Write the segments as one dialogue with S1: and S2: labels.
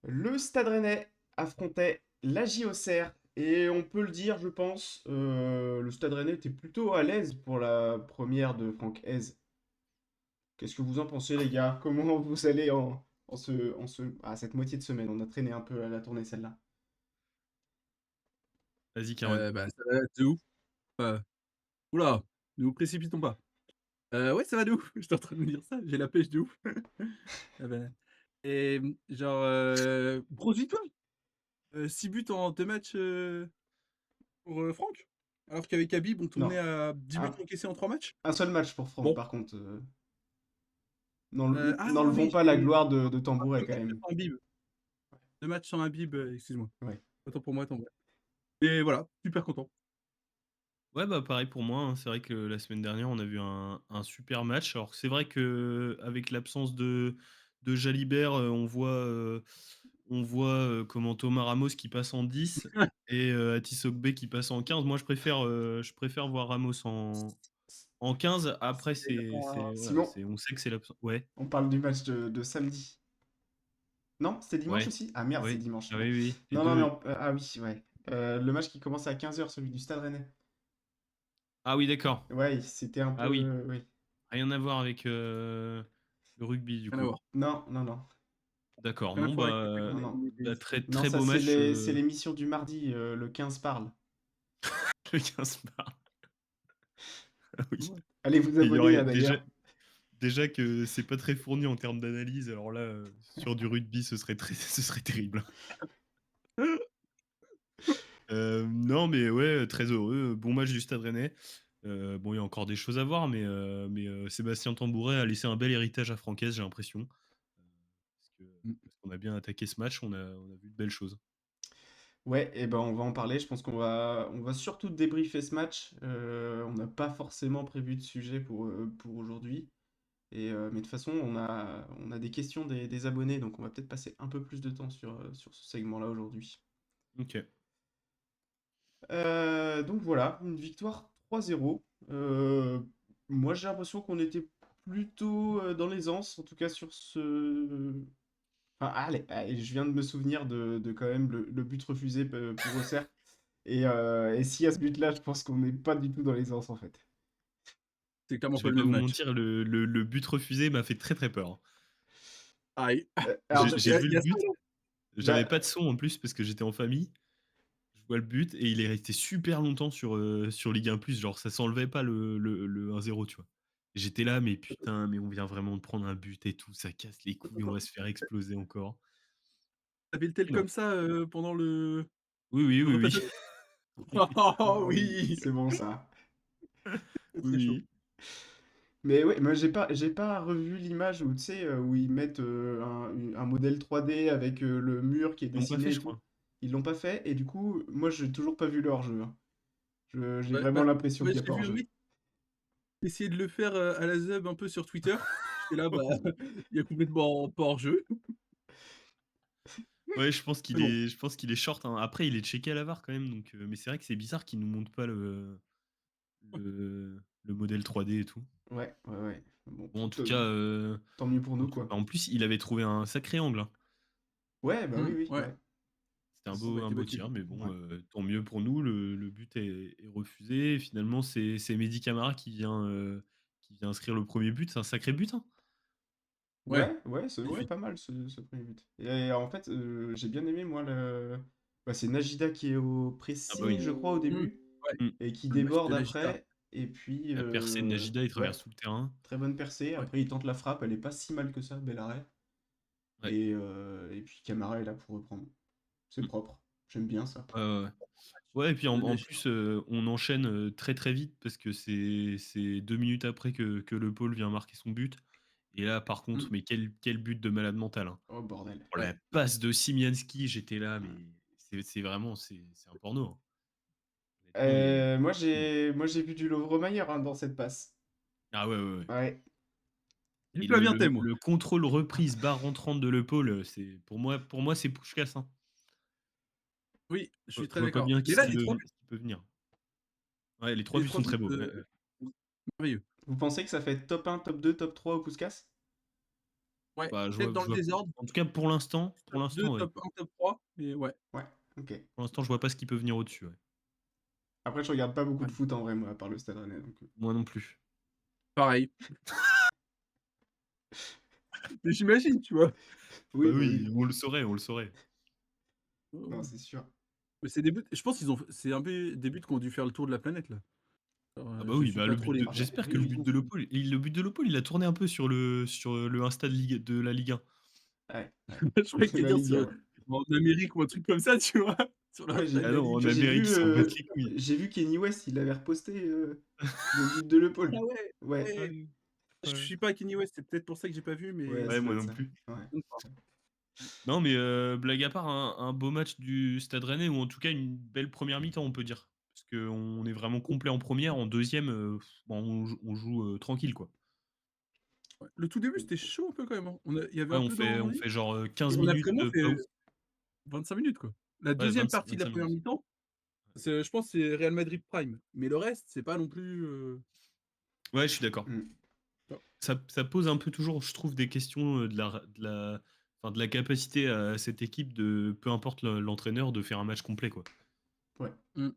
S1: Le Stade Rennais affrontait la JOCR et on peut le dire, je pense, le Stade Rennais était plutôt à l'aise pour la première de Franck Hez. Qu'est-ce que vous en pensez, les gars? Comment vous allez à cette moitié de semaine? On a traîné un peu à la tournée celle-là.
S2: Vas-y, Caron.
S3: Ça va de ouf. Heu, ouh ne nous précipitons pas. Ouais, ça va de ouf. J'étais en train de me dire ça, j'ai la pêche de ouf. Ah bah et genre, grosse victoire, 6 buts en 2 matchs, pour, Franck. Alors qu'avec Habib, on
S1: Non,
S3: tournait à 10 buts
S1: un,
S3: encaissés en 3 matchs.
S1: un seul match pour Franck,
S3: Bon,
S1: par contre.
S3: ah
S1: N'enlevons
S3: oui,
S1: pas la
S3: j'ai
S1: gloire de Tambouret
S3: 2
S1: quand
S3: matchs
S1: même.
S3: sans Habib. 2 matchs sans Habib, excuse-moi.
S1: Ouais.
S3: Autant pour moi, autant pour moi. Et voilà, super content.
S2: Ouais, bah pareil pour moi, hein. C'est vrai que la semaine dernière, on a vu un super match. Alors c'est vrai que avec l'absence de Jalibert, on voit comment Thomas Ramos qui passe en 10 et Atis Ogbe qui passe en 15. Moi, je préfère voir Ramos en 15. Après,
S3: C'est pas
S2: voilà,
S1: Simon,
S2: on sait que c'est l'absence. Ouais,
S1: on parle du match de samedi. Non, c'était dimanche
S2: ouais,
S1: aussi? Ah merde, c'est
S2: ouais.
S1: dimanche.
S2: Ah
S1: Bon.
S2: oui, oui, les
S1: Non, non, mais
S2: deux.
S1: ah oui, ouais. Le match qui commençait à 15 heures, celui du Stade Rennais.
S2: Ah oui, d'accord.
S1: Ouais, c'était un
S2: Ah oui,
S1: peu. Oui.
S2: rien à voir avec le rugby du
S3: rien à
S2: coup.
S3: voir.
S1: Non, non, non.
S2: D'accord.
S3: Rien à
S2: Non,
S3: voir avec
S2: bah,
S1: Non, non.
S2: très
S1: Non,
S2: très
S1: ça,
S2: beau match.
S1: c'est l'émission du mardi, le 15 parle.
S2: Le 15 mars. Ah oui.
S1: Allez vous
S2: Et il y
S1: abonner,
S2: aurait
S1: hein, d'ailleurs.
S2: déjà que c'est pas très fourni en termes d'analyse, alors là, sur du rugby, ce serait terrible. Non, mais ouais, très heureux. Bon match du Stade Rennais. Bon, il y a encore des choses à voir, mais Sébastien Tambouret a laissé un bel héritage à Francaise, j'ai l'impression. Parce qu'on a bien attaqué ce match, on a vu de belles choses.
S1: Ouais, et ben on va en parler. Je pense qu'on va surtout débriefer ce match. On n'a pas forcément prévu de sujet pour aujourd'hui. Mais de toute façon, on a des questions des abonnés, donc on va peut-être passer un peu plus de temps sur ce segment-là aujourd'hui.
S2: OK.
S1: Donc voilà, une victoire 3-0. Moi, j'ai l'impression qu'on était plutôt dans l'aisance, en tout cas sur ce. Enfin, allez, je viens de me souvenir de quand même le but refusé pour Auxerre. Et s'il y a ce but-là, je pense qu'on n'est pas du tout dans l'aisance en fait.
S3: C'est clairement
S2: Je
S3: pas
S2: vais
S3: le
S2: pas
S3: même
S2: vous
S3: match.
S2: mentir, le but refusé m'a fait très, très peur, hein.
S3: Aïe.
S1: Alors,
S2: J'ai vu
S3: Il
S2: le
S3: y a ça
S2: but,
S3: là?
S2: j'avais
S1: bah,
S2: pas de son en plus parce que j'étais en famille. Je vois le but et il est resté super longtemps sur Ligue 1+, genre ça s'enlevait pas le 1-0, tu vois? J'étais là: «Mais putain, mais on vient vraiment de prendre un but et tout, ça casse les couilles, on va se faire exploser encore».
S3: Tu avais le tel
S2: Et non.
S3: comme ça, pendant le
S2: Oui, oui, oui, oui.
S3: commentateur? Oh
S1: ah oui,
S3: oui!
S1: c'est bon ça.
S3: C'est
S2: Oui,
S3: très chaud.
S2: oui.
S1: Mais ouais, moi j'ai pas revu l'image où tu sais où ils mettent un modèle 3D avec le mur qui est
S2: Ils l'ont pas fait,
S1: dessiné et
S2: je
S1: tout.
S2: crois.
S1: Ils l'ont pas fait et du coup, moi j'ai toujours pas vu le hors-jeu, hein. J'ai
S3: Ouais,
S1: vraiment
S3: bah,
S1: l'impression
S3: ouais,
S1: qu'il n'y a
S3: j'ai
S1: pas
S3: vu un
S1: hors-jeu.
S3: mec essayer de le faire, à la zeub un peu sur Twitter. J'étais là, bah, il y a complètement pas hors jeu.
S2: Ouais,
S3: Mais bon,
S2: je pense qu'il est short, hein. Après, il est checké à la VAR quand même, donc mais c'est vrai que c'est bizarre qu'ils nous montrent pas le modèle 3D et tout.
S1: Ouais, ouais, ouais. Bon,
S2: Bon, en
S1: écoute,
S2: tout cas,
S1: tant mieux pour nous quoi.
S2: en plus, il avait trouvé un sacré angle, hein.
S1: Ouais, bah oui, oui,
S3: ouais,
S1: ouais.
S2: C'était
S3: bon, bah, il
S2: un
S3: était
S2: beau
S3: battu.
S2: tir, mais bon,
S1: Ouais.
S2: tant mieux pour nous. Le but est refusé. Et finalement, c'est Mehdi Camara qui vient inscrire le premier but. C'est un sacré but, hein.
S3: Ouais,
S1: Ouais, ouais, c'est ouais,
S3: magnifique.
S1: pas mal ce premier but. Et en fait, j'ai bien aimé moi bah, c'est Najida qui est au
S2: Ah bah
S1: pressing,
S2: oui.
S1: je crois, au
S3: Mmh.
S1: début,
S3: Ouais,
S2: Mmh.
S1: et qui
S3: le match
S1: déborde
S3: de Najida.
S1: après. Et puis,
S2: La percée de Najida, il
S1: ouais,
S2: traverse tout le terrain.
S1: très bonne percée.
S3: Ouais.
S1: Après, il tente la frappe, elle est pas si mal que ça, bel arrêt.
S2: Ouais.
S1: Et puis Camara est là pour reprendre. C'est
S2: Mmh.
S1: propre, j'aime bien ça.
S2: Ouais, ouais, ouais. Ouais, et puis
S3: De
S2: en
S3: Najida.
S2: plus, on enchaîne, très, très vite parce que c'est 2 minutes après que Le Paul vient marquer son but. Et là, par contre,
S3: Mmh.
S2: mais quel but de malade mental, hein.
S1: Oh bordel.
S2: Oh
S3: Ouais.
S2: la passe de Simianski, j'étais là, mais c'est vraiment c'est un porno, hein. Honnêtement,
S1: Moi
S2: il est fou, hein.
S1: j'ai vu du Lovre-Mayer hein, dans cette passe.
S2: Ah ouais, ouais, ouais.
S1: Ouais.
S3: Du
S2: Et
S3: Flavien Thème, moi.
S2: le contrôle reprise barre rentrante de Le Paul, c'est pour moi, c'est Puskás, hein.
S3: Oui, je suis
S2: Je
S3: très
S2: vois pas
S3: d'accord.
S2: bien
S3: Mais là, les 3 buts
S2: ce qui peut venir. Ouais, les 3
S3: les
S2: buts
S3: 3
S2: sont très
S3: buts,
S2: beaux. Ouais, ouais. Ouais. Ouais, ouais, ouais. Ouais, ouais, ouais. Ouais, ouais, ouais. Ouais, ouais, ouais. Ouais, ouais, ouais. Ouais, ouais, ouais. Ouais, ouais, ouais. Ouais, ouais, ouais. Ouais, ouais, ouais. Ouais, ouais, ouais. Ouais, ouais, ouais. Ouais, ouais, ouais. Ouais, ouais, ouais. Ouais, ouais, ouais. Ouais, ouais, ouais. Ouais, ouais, ouais. Ouais, ouais, ouais. Ouais, ouais, ouais. Ouais, ouais, ouais.
S1: Vous pensez que ça fait top 1, top 2, top 3 au Puskás?
S3: Ouais,
S2: Bah,
S3: peut-être dans
S2: je
S3: le
S2: vois
S3: désordre,
S2: en tout cas
S3: top 2,
S2: ouais.
S3: top 1, top 3, mais ouais,
S1: Ouais, ok.
S2: Pour l'instant, je vois pas ce qui peut venir au-dessus, ouais.
S1: Après, je regarde pas beaucoup de
S3: ouais,
S1: foot en vrai, moi, à part le Stade Rennais. Donc,
S2: Moi non plus.
S3: pareil. Mais j'imagine, tu vois?
S2: Bah
S1: oui, bah
S2: oui,
S1: oui.
S2: on le saurait, on le saurait.
S3: Ouais,
S1: Non,
S3: ouais.
S1: c'est sûr.
S3: Mais c'est des buts je pense qu'ils ont c'est un peu des buts qui ont dû faire le tour de la planète, là. Genre,
S2: Ah bah
S3: je
S2: oui,
S3: suis
S2: bah
S3: pas
S2: le
S3: trop
S2: but
S3: les
S2: de
S1: Ah bah
S2: j'espère que
S1: oui,
S2: le
S1: oui.
S2: but de Lopol, il a tourné un peu sur le Insta de la Ligue 1.
S1: Ouais, ouais.
S3: je croyais que
S1: La
S3: t'allais dire
S1: Ligue
S3: sur
S1: 1, ouais.
S3: en Amérique ou un truc comme ça, tu vois? Sur
S1: Ouais,
S3: l'Insta de la
S2: En
S3: Ligue,
S1: j'ai
S2: Amérique, ils
S1: vu,
S2: s'en battent les couilles.
S1: j'ai vu Kenny West, il avait reposté le but de Le
S3: ah
S1: Paul.
S3: ouais,
S1: Ouais,
S3: ouais,
S2: Ouais,
S3: je
S2: ouais.
S3: suis pas Kanye West, c'est peut-être pour ça que j'ai pas vu,
S1: ouais,
S3: mais
S2: Ouais,
S1: ça doit
S2: moi
S1: être
S2: non
S1: ça.
S2: plus.
S1: Ouais.
S2: Non, mais blague à part, un beau match du Stade Rennais ou en tout cas une belle première mi-temps, on peut dire. Parce qu'on est vraiment complet en première, en deuxième, bon, on joue tranquille, quoi.
S3: ouais. Le tout début, c'était chaud un peu quand même, hein. Il y avait
S2: Ouais,
S3: un peu
S2: on
S3: d'envie
S2: fait genre
S3: et
S2: 15
S3: on a
S2: minutes
S3: vraiment
S2: de
S3: fait
S2: pause.
S3: 25 minutes, quoi. La
S2: Ouais,
S3: deuxième partie de la
S2: 25
S3: première
S2: minutes.
S3: mi-temps, c'est je pense c'est Real Madrid prime, mais le reste, c'est pas non plus,
S2: Ouais, je suis d'accord.
S1: Mm.
S2: Ça pose un peu toujours, je trouve, des questions enfin, de la capacité à cette équipe de, peu importe l'entraîneur, de faire un match complet, quoi.
S1: Ouais,
S3: mmh,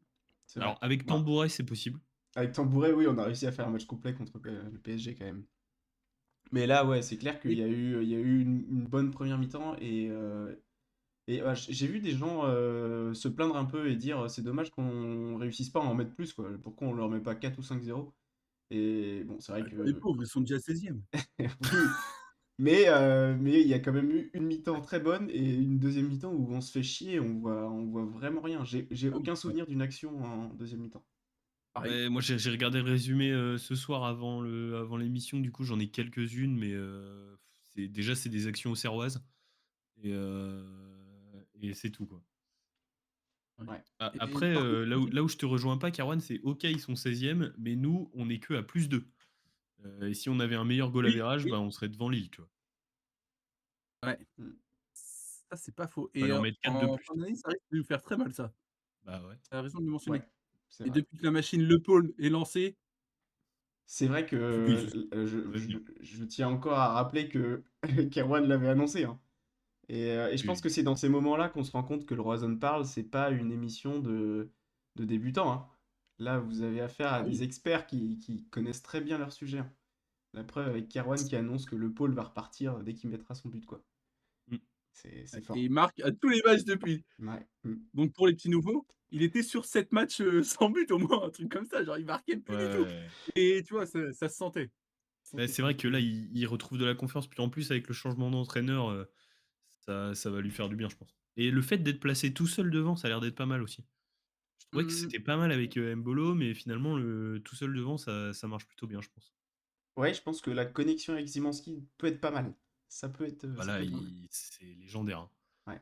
S1: c'est vrai.
S2: Alors, avec
S1: Bah,
S2: Tambouret, c'est possible.
S1: avec Tambouret, oui, on a réussi à faire un match complet contre le PSG quand même. Mais là, ouais, c'est clair qu'il
S3: et
S1: y a il y a eu une bonne première mi-temps et j'ai vu des gens se plaindre un peu et dire c'est dommage qu'on réussisse pas à en mettre plus, quoi. Pourquoi on leur met pas 4 ou 5-0? Et bon, c'est vrai
S3: attends les
S1: que
S3: pauvres, ils sont déjà 16e.
S1: oui, mais il y a quand même eu une mi-temps très bonne et une deuxième mi-temps où on se fait chier, on voit vraiment rien. J'ai
S3: Ah oui,
S1: aucun
S3: ouais,
S1: souvenir d'une action en deuxième mi-temps.
S3: pareil.
S2: Ouais, moi, j'ai regardé le résumé ce soir avant l'émission, du coup, j'en ai quelques-unes, mais c'est des actions auxerroises. Et c'est tout, quoi.
S3: Ouais
S1: Ouais.
S3: et
S2: Après,
S3: par contre,
S2: là où je te rejoins pas, Carwan, c'est OK, ils sont 16e, mais nous, on est que à +2. Et si on avait un meilleur goal
S3: oui,
S2: average,
S3: oui,
S2: bah, on serait devant Lille, tu vois?
S3: ouais,
S1: Mm.
S3: ça c'est pas faux et
S2: Fallait en mettre 4 de
S3: en
S2: plus.
S3: fin d'année, ça risque de nous faire très mal ça.
S2: Bah, ouais.
S3: Tu as raison de le mentionner
S1: Ouais, c'est
S3: et
S1: vrai.
S3: depuis que la machine Le Paul est lancée,
S1: C'est vrai que
S3: oui, ce
S2: Ça va être bien.
S1: je tiens encore à rappeler que Kerwan l'avait annoncé, hein. Et je
S2: Oui,
S1: pense
S2: oui.
S1: que c'est dans ces moments-là qu'on se rend compte que le Roison parle, c'est pas une émission de débutants, hein. Là, vous avez affaire à
S3: ah
S1: des
S3: oui,
S1: experts qui connaissent très bien leur sujet, hein. La preuve avec Kerwan qui annonce que le pôle va repartir dès qu'il mettra son but, quoi.
S2: Mmh.
S1: C'est
S3: et
S1: fort.
S3: il marque à tous les matchs depuis.
S1: Ouais. Mm.
S3: Donc pour les petits nouveaux, il était sur 7 matchs, sans but au moins, un truc comme ça, genre il marquait
S2: Ouais,
S3: plus du tout
S2: ouais.
S3: et tu vois, ça se sentait. Ça se
S2: Bah,
S3: sentait
S2: c'est
S3: qu'il
S2: vrai que là,
S3: était
S2: il retrouve de la confiance, puis en plus avec le changement d'entraîneur, ça va lui faire du bien, je pense. Et le fait d'être placé tout seul devant, ça a l'air d'être pas mal aussi. Je trouvais que
S3: mmh,
S2: c'était pas mal avec, Embolo, mais finalement le tout seul devant, ça marche plutôt bien, je pense.
S1: Ouais, je pense que la connexion avec Zimanski peut être pas mal. Ça
S2: Voilà,
S1: peut être cool.
S2: c'est légendaire, hein.
S1: Ouais,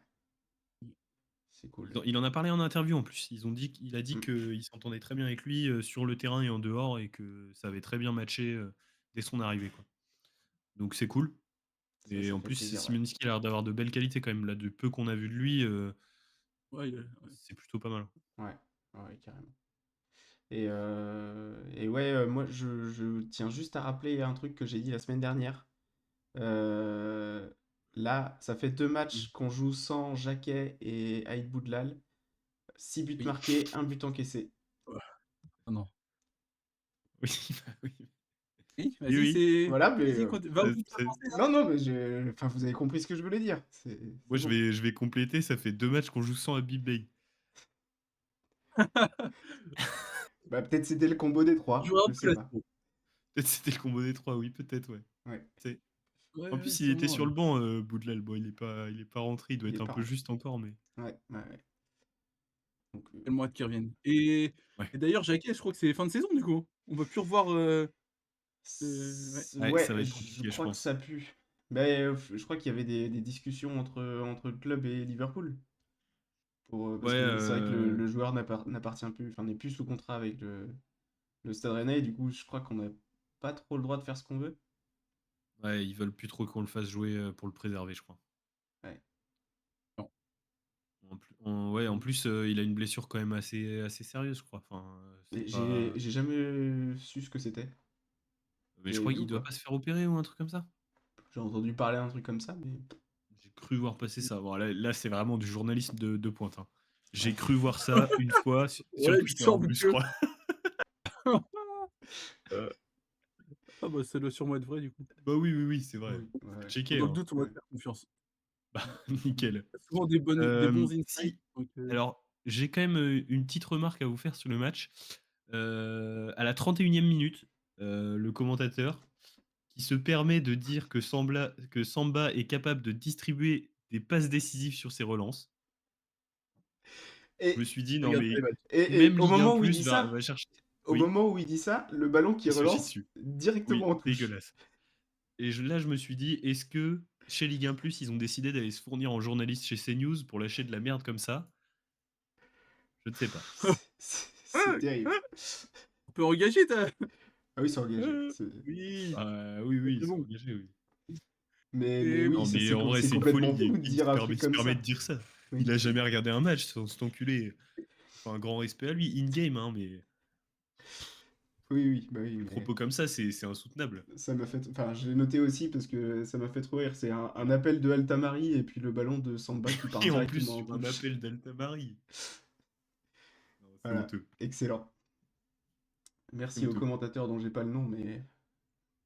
S1: c'est cool.
S2: Il en a parlé en interview en plus. Il a dit
S1: Mm.
S2: qu'il s'entendait très bien avec lui, sur le terrain et en dehors et que ça avait très bien matché, dès son arrivée, quoi. Donc c'est cool et
S1: Ça
S2: en
S1: fait
S2: plus,
S1: plaisir, ouais.
S2: Szymański a l'air d'avoir de belles qualités quand même, là, du peu qu'on a vu de lui,
S3: ouais, ouais.
S2: c'est plutôt pas mal.
S1: Ouais, ouais, carrément. Et ouais, moi je tiens juste à rappeler un truc que j'ai dit la semaine dernière. Euh, Là, ça fait deux
S3: Mmh,
S1: matchs qu'on joue sans Jacquet et Aïd Boudlal. 6 buts
S3: oui.
S1: marqués, un but encaissé.
S3: Ah non.
S2: Oui, bah, oui.
S3: Oui,
S2: Oui,
S3: vas-y,
S2: oui,
S3: c'est
S1: Voilà, mais
S3: vas-y va au
S2: ça
S3: bout de ta
S2: ça
S3: pensée là.
S1: non, non, mais enfin, vous avez compris ce que je voulais dire.
S2: moi
S1: C'est bon.
S2: je vais compléter, ça fait 2 matchs qu'on joue sans Habib Beye.
S1: Bah, peut-être c'était le combo des trois,
S3: Joueur
S1: je
S3: de
S1: sais pas.
S3: classico.
S2: Peut-être c'était le combo des 3, oui, peut-être, ouais.
S1: Ouais,
S2: C'est
S3: Ouais,
S2: En
S3: ouais,
S2: plus, il était
S3: sûrement,
S2: sur
S3: ouais.
S2: le banc, Boudlal. Bon, il est pas rentré, il doit
S1: il est
S2: être un
S1: pas
S2: peu
S1: rentré.
S2: juste encore, mais
S1: Ouais, ouais, ouais. Donc,
S3: Tellement hâte qu'ils reviennent
S2: ouais.
S3: et d'ailleurs Jacquet, je crois que c'est fin de saison du coup? On va plus revoir, ouais.
S2: Ouais,
S1: ouais,
S2: ça va être
S1: je
S2: compliqué, je
S1: crois que
S2: pense.
S1: ça pue. Mais je crois qu'il y avait des discussions entre le club et Liverpool.
S2: Ouais,
S1: Parce que c'est vrai que le joueur n'appartient plus, enfin n'est plus sous contrat avec le Stade Rennais, et du coup je crois qu'on n'a pas trop le droit de faire ce qu'on veut.
S2: ouais, ils veulent plus trop qu'on le fasse jouer, pour le préserver, je crois.
S1: Ouais.
S3: Non.
S2: En plus, il a une blessure quand même assez sérieuse, je crois. Enfin,
S1: Et
S2: c'est pas
S1: j'ai jamais su ce que c'était.
S2: mais je
S1: Vous avez
S2: crois
S1: vu ou
S2: qu'il doit
S1: pas?
S2: pas se faire opérer ou un truc comme ça?
S1: J'ai entendu parler d'un truc comme ça, mais
S2: J'ai cru voir passer ça. Bon, là, c'est vraiment du journalisme de pointe, hein. J'ai
S1: ouais.
S2: cru voir ça une fois sur
S3: Ouais, il me
S2: Twitter en
S3: semble
S2: plus, je
S3: que.
S2: crois.
S3: Ah bah ça doit sûrement être vrai du coup.
S2: Bah oui, c'est vrai.
S1: Oui, ouais,
S2: Faut
S1: ouais.
S2: checker,
S3: Dans le
S2: hein.
S3: doute, on va te faire confiance.
S2: Bah, nickel.
S3: Il y a souvent des bons insights.
S2: Si,
S3: Donc,
S2: alors, j'ai quand même une petite remarque à vous faire sur le match. À la 31e minute, le commentateur qui se permet de dire que Samba est capable de distribuer des passes décisives sur ses relances. Je me
S1: Et,
S2: suis dit, non,
S3: regarde pas les
S2: mais
S3: matchs.
S1: et
S2: même
S1: au
S2: Ligue 1
S1: moment où il
S2: Plus
S1: dit
S2: va,
S1: ça,
S2: va chercher.
S1: au
S2: Oui,
S1: moment où il dit ça, le ballon qui
S2: il se chie
S1: relance
S2: dessus.
S1: directement
S2: Oui,
S1: en touche.
S2: dégueulasse. Et là, je me suis dit, est-ce que chez Ligue 1 Plus, ils ont décidé d'aller se fournir en journaliste chez CNews pour lâcher de la merde comme ça? Je ne sais pas.
S1: C'est terrible.
S3: On peut engager ta.
S1: Ah oui, c'est engagé.
S3: Oui,
S2: Oui,
S3: c'est
S2: c'est
S3: bon.
S2: engagé, oui.
S1: Mais
S3: Et
S1: oui,
S2: Non, mais en vrai,
S1: c'est
S2: c'est une
S1: complètement
S2: folie.
S1: fou de
S2: Qui
S1: dire un truc
S2: se
S1: comme
S2: permet
S1: ça.
S2: de dire ça?
S1: Oui.
S2: Il a jamais regardé un match, cet enculé. Enfin, un grand respect à lui, in-game, hein, mais
S1: Oui, bah oui,
S2: des
S1: mais
S2: propos comme ça, c'est insoutenable.
S1: ça m'a fait. Enfin, je l'ai noté aussi parce que ça m'a fait trop rire. C'est un appel de Altamari et puis le ballon de Samba qui part
S2: Et en plus,
S1: directement en
S2: sur un
S1: touche.
S2: appel d'Altamari. Non, c'est
S1: Voilà,
S2: honteux.
S1: excellent.
S2: C'est
S1: Merci au
S2: honteux.
S1: commentateur dont j'ai pas le nom, mais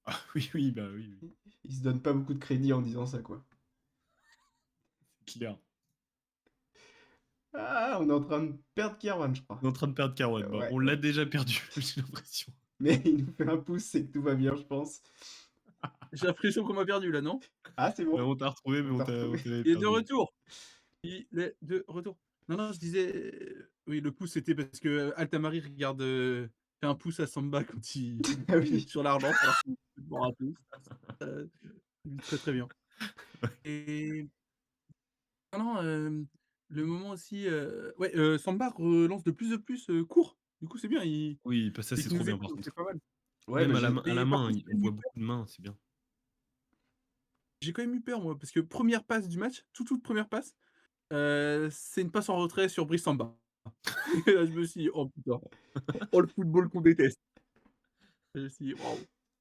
S2: Ah oui, bah oui,
S1: il se donne pas beaucoup de crédit en disant ça, quoi.
S2: c'est clair.
S1: Ah, on est en train de perdre Kerwan, je crois.
S2: On est en train de perdre Carwan. Bon,
S1: Ouais,
S2: on l'a
S1: ouais.
S2: déjà perdu, j'ai l'impression.
S1: Mais il nous fait un pouce, c'est que tout va bien, je pense.
S3: j'ai l'impression qu'on m'a perdu là, non?
S1: Ah, c'est bon.
S2: On t'a retrouvé, mais
S1: On
S2: on
S1: t'a retrouvé.
S2: t'avait
S3: Il est de
S2: perdu.
S3: retour. Il est de retour. Non, je disais, oui, le pouce, c'était parce que Altamari regarde, fait un pouce à Samba quand il
S1: Ah oui.
S3: sur la relance, alors qu'il bon un pouce. Heu, très, très bien. Et non, le moment aussi, ouais, Samba relance de plus, court. Du coup, c'est bien,
S2: Oui, bah ça,
S3: il
S2: c'est trop
S3: nous
S2: bien,
S3: écoute,
S2: par
S3: donc c'est
S2: contre.
S3: pas mal.
S1: Ouais, bah
S2: Même
S1: j'ai.
S2: à la
S3: Mais par
S2: main,
S3: contre,
S2: on voit beaucoup de mains, c'est bien.
S3: j'ai quand même eu peur moi, parce que première passe du match, toute première passe, c'est une passe en retrait sur Brice Samba. Et là, je me suis dit: «Oh putain, oh le football qu'on déteste». Je me suis dit: «Waouh,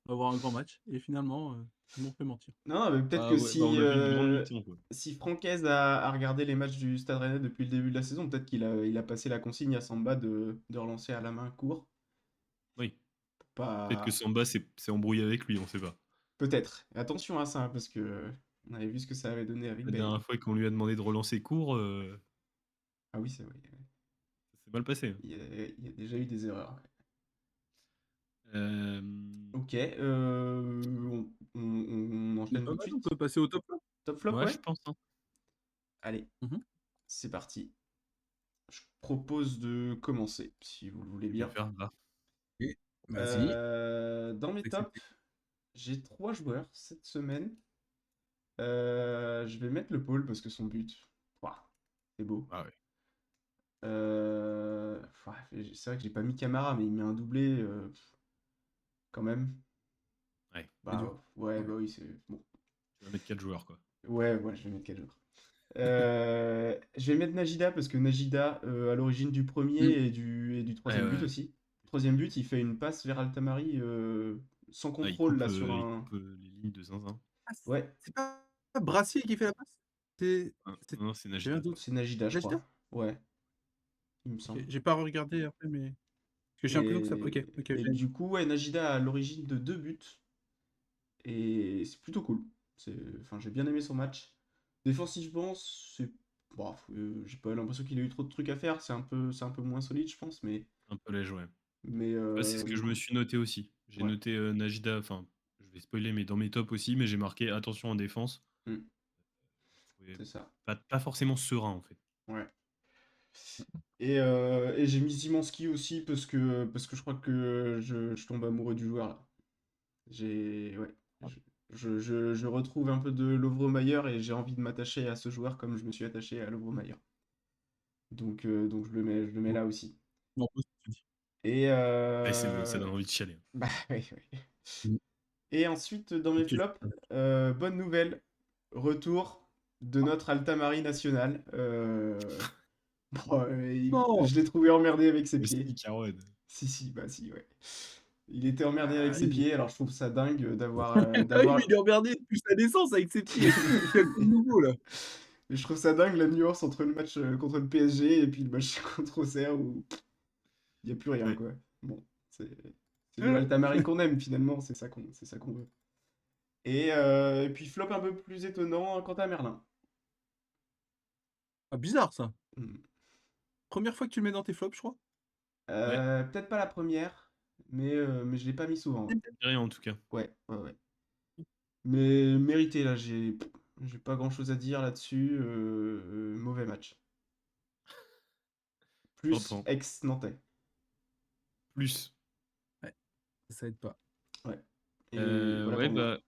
S3: on va avoir un grand match» et finalement, ils m'ont fait mentir.
S1: Non, mais peut-être
S2: Ah
S1: que
S2: ouais, bah on a vu une grande mi-temps, quoi.
S1: si Francaise a regardé les matchs du Stade Rennais depuis le début de la saison, peut-être il a passé la consigne à Samba de relancer à la main court.
S2: Oui. Peut-être que
S1: Pas.
S2: Samba s'est embrouillé avec lui, on sait pas.
S1: Peut-être. Attention à ça, parce que on avait vu ce que ça avait donné avec
S2: La
S1: Bale.
S2: dernière fois qu'on lui a demandé de relancer court,
S1: Ah oui, c'est vrai.
S2: ça s'est mal passé, hein.
S1: Il y a déjà eu des erreurs.
S2: Hem,
S1: Ok, on
S3: C'est
S1: enchaîne
S3: pas
S1: tout de
S3: mal, on
S1: suite.
S3: peut passer au top là?
S1: Top flop,
S2: ouais,
S1: ouais?
S2: je pense, hein.
S1: Allez,
S3: Mmh.
S1: c'est parti. Je propose de commencer, si vous le voulez
S2: Tu veux
S1: bien.
S2: faire là?
S3: Et vas-y.
S1: Dans mes tops,
S3: Accepté.
S1: j'ai 3 joueurs cette semaine. Je vais mettre le Paul parce que son but, ouah, c'est beau.
S2: Ah ouais.
S1: C'est vrai que j'ai pas mis Camara, mais il met un doublé quand même.
S2: Ouais,
S3: C'est dur.
S1: Bah ouais,
S3: Ouais.
S1: bah oui, c'est bon.
S2: tu vas mettre 4 joueurs, quoi.
S1: Ouais, je vais mettre 4 joueurs. Je vais mettre Najida parce que Najida, à l'origine du premier
S3: Mmh.
S1: et du
S2: Ouais,
S1: troisième but
S2: ouais.
S1: aussi. Troisième but, il fait une passe vers Altamari sans
S2: Ah,
S1: contrôle là sur
S2: il
S1: un.
S2: coupe, les lignes de zinzin.
S3: Ah,
S1: Ouais,
S3: c'est pas Brassier qui fait la passe? C'est
S2: Non, c'est
S3: j'ai un
S2: Najida.
S3: doute.
S1: c'est Najida, je
S3: Najida?
S1: crois. Ouais, il me
S3: OK,
S1: semble.
S3: j'ai pas regardé après, mais parce que j'ai l'impression que ça OK,
S1: Et du coup, ouais, Najida à l'origine de 2 buts. Et c'est plutôt cool. Enfin, j'ai bien aimé son match. Défensivement, c'est. Bon, j'ai pas l'impression qu'il a eu trop de trucs à faire. C'est un peu moins solide, je pense,
S2: Un peu léger, ouais.
S1: mais,
S2: Bah, c'est ce que
S1: mais
S2: je me
S1: cool.
S2: suis noté aussi. J'ai
S1: Ouais.
S2: noté, Najida, enfin, je vais spoiler, mais dans mes tops aussi, mais j'ai marqué attention en défense.
S1: Mm,
S2: Je trouvais
S1: c'est ça.
S2: pas forcément serein, en fait.
S1: Ouais. Et j'ai mis Zimanski aussi parce que je crois que je tombe amoureux du joueur là. Ouais. Je retrouve un peu de Lovro-Mayer et j'ai envie de m'attacher à ce joueur comme je me suis attaché à Lovro-Mayer. Donc je le mets là aussi.
S3: Non, pas ce que tu dis.
S1: Et,
S2: Ouais, ça donne envie de chialer, hein.
S1: bah, oui, oui.
S3: Mmh.
S1: Et ensuite, dans mes
S3: OK.
S1: flops, bonne nouvelle, retour de notre Altamari national. Bon,
S3: Non!
S1: je l'ai trouvé emmerdé avec ses pieds.
S2: Aussi, Caron.
S1: Si, si, bah si, ouais. Il était emmerdé avec
S3: Ah
S1: ses
S3: oui.
S1: pieds, alors je trouve ça dingue
S3: Ah oui, mais il est emmerdé depuis sa naissance avec ses pieds. Il fait quoi de nouveau là?
S1: Mais je trouve ça dingue la nuance entre le match contre le PSG et puis le match contre Auxerre où il n'y a plus rien,
S2: Ouais.
S1: quoi. Bon, c'est c'est le Altamari qu'on aime finalement, c'est ça qu'on veut. Et puis flop un peu plus étonnant quant à Merlin.
S3: Ah bizarre ça.
S1: Hmm.
S3: Première fois que tu le mets dans tes flops, je crois?
S2: Ouais.
S1: Peut-être pas la première, mais je l'ai pas mis souvent. Ouais,
S2: Rien en tout cas.
S1: ouais. Mais mérité là, j'ai pas grand-chose à dire là-dessus. Mauvais match. Plus
S2: J'entends.
S1: ex-Nantais.
S2: Plus.
S3: Ouais, ça aide pas.
S1: Ouais. Et voilà
S2: Ouais,
S1: pour moi.
S2: bah,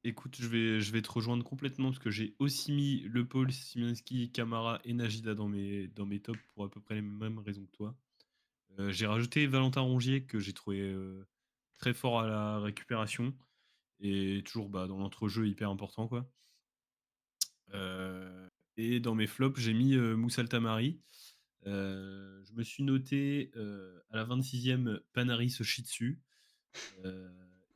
S2: écoute, je vais te rejoindre complètement parce que j'ai aussi mis Le Paul, Szymański, Camara et Najida dans mes tops pour à peu près les mêmes raisons que toi. J'ai rajouté Valentin Rongier que j'ai trouvé très fort à la récupération et toujours bah, dans l'entrejeu hyper important quoi. Et dans mes flops, j'ai mis Moussa Tamari. Je me suis noté à la 26e Panari se chie dessus. Euh,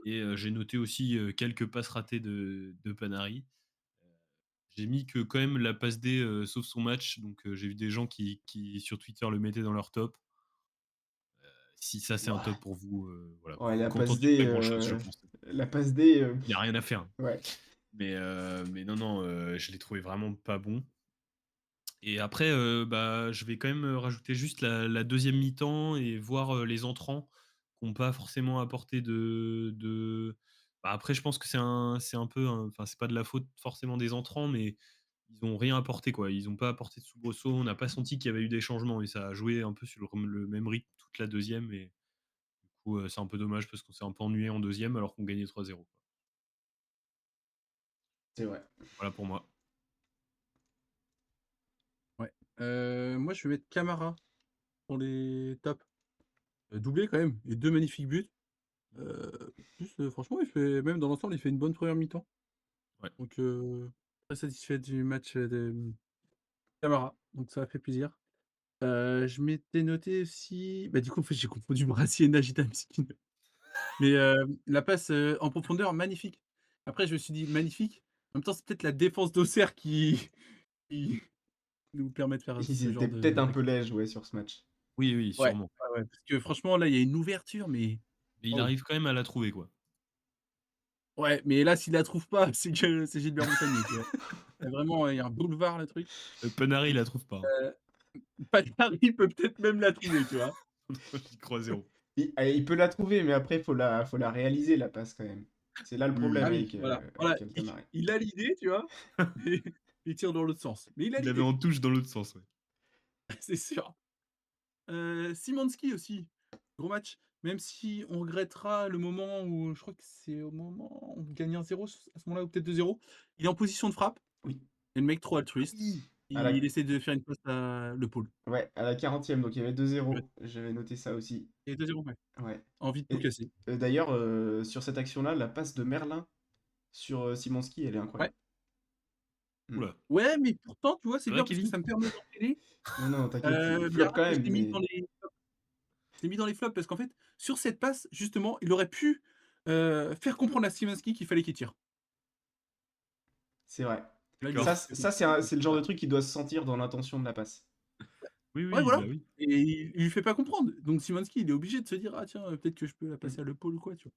S2: et j'ai noté aussi quelques passes ratées de Panari. J'ai mis que quand même la passe D sauve son match. Donc j'ai vu des gens qui sur Twitter le mettaient dans leur top. Si ça c'est un
S1: Ouais,
S2: top pour vous, voilà, vous
S1: ouais,
S2: vous
S1: la passe
S2: contentez
S1: D,
S2: pas grand chose, je pense.
S1: la passe D,
S2: Il n'y a rien à faire.
S1: ouais.
S2: Mais non, non, je l'ai trouvé vraiment pas bon. Et après, bah, je vais quand même rajouter juste la deuxième mi-temps et voir les entrants qui n'ont pas forcément apporté Bah, après, je pense que c'est un peu, enfin, c'est pas de la faute forcément des entrants, mais ils ont rien apporté, quoi. Ils ont pas apporté de soubresaut. On n'a pas senti qu'il y avait eu des changements et ça a joué un peu sur le même rythme toute la deuxième. Et du coup, c'est un peu dommage parce qu'on s'est un peu ennuyé en deuxième alors qu'on gagnait 3-0, quoi.
S1: C'est vrai.
S2: Voilà pour moi.
S3: Ouais. Moi, je vais mettre Camara pour les tops. Doublé quand même et 2 magnifiques buts. Franchement, il fait même dans l'ensemble, il fait une bonne première mi-temps.
S2: Ouais.
S3: Donc très satisfait du match de Camara. Donc ça a fait plaisir. Je m'étais noté aussi bah, du coup, en fait, j'ai confondu Brassier et Najida Miskin. Mais la passe, en profondeur, magnifique. Après, je me suis dit: «Magnifique». En même temps, c'est peut-être la défense d'Auxerre qui nous permet de faire
S1: Ils
S3: ce
S1: étaient
S3: genre
S1: peut-être
S3: de
S1: un peu
S3: d'action.
S1: lèges, ouais, sur ce match.
S2: Oui, oui,
S3: Ouais,
S2: sûrement.
S3: ouais, parce que franchement, là, il y a une ouverture, mais
S2: Mais il
S3: waouh!
S2: arrive quand même à la trouver, quoi.
S3: Ouais, mais là, s'il la trouve pas, c'est que c'est Gilbert Montagnier, tu vois? Il y a vraiment, il y a un boulevard, le truc.
S2: Panari, il la trouve pas, hein.
S3: Heu, Patrick peut peut-être même la trouver, tu vois?
S2: J'y crois zéro.
S1: Il peut la trouver, mais après, faut la réaliser, la passe, quand même. C'est là le
S2: Oui, oui.
S1: problème
S3: Ah oui, voilà,
S1: avec
S3: il
S1: Altamari.
S3: il a l'idée, tu vois? Et il tire dans l'autre sens. Mais il a
S2: Il avait
S3: l'idée,
S2: en touche dans l'autre sens, ouais.
S3: c'est sûr. Szymański aussi, gros match. Même si on regrettera le moment où je crois que c'est au moment où on gagne 1-0 à ce moment-là ou peut-être 2-0. Il est en position de frappe
S1: Oui.
S3: et le mec trop
S1: Ah
S3: altruiste.
S1: oui! À la,
S3: Il essaie de faire une passe à Le Paul.
S1: ouais, à la 40e, donc il y avait 2-0. J'avais noté ça aussi.
S3: Et 2-0, ouais.
S1: Ouais.
S3: Envie de tout
S1: Et
S3: casser.
S1: d'ailleurs, sur cette action-là, la passe de Merlin sur Szymański, elle est
S3: Ouais.
S1: incroyable. Hmm.
S2: Oula.
S3: Ouais, mais pourtant, tu vois, c'est
S2: C'est vrai,
S3: bien parce que
S2: Kevin?
S3: ça me permet d'enchaîner.
S1: Non, non, t'inquiète, flop
S3: Merlin,
S1: quand
S3: moi, je
S1: même,
S3: l'ai mis dans
S1: mais
S3: les flops parce qu'en fait, sur cette passe, justement, il aurait pu, faire comprendre à Szymański qu'il fallait qu'il tire.
S1: c'est vrai.
S3: Là, il lui
S1: Ça,
S2: D'accord.
S3: aurait fait
S1: ça
S3: comprendre
S1: c'est le genre de
S3: voilà.
S1: truc qui doit se sentir dans l'intention de la passe.
S2: Oui,
S3: Ouais,
S2: oui,
S3: voilà
S2: bah oui.
S3: et il lui fait pas comprendre. Donc Szymański, il est obligé de se dire: «Ah tiens, peut-être que je peux la
S1: Hmm.
S3: passer à Le Paul ou quoi», tu vois?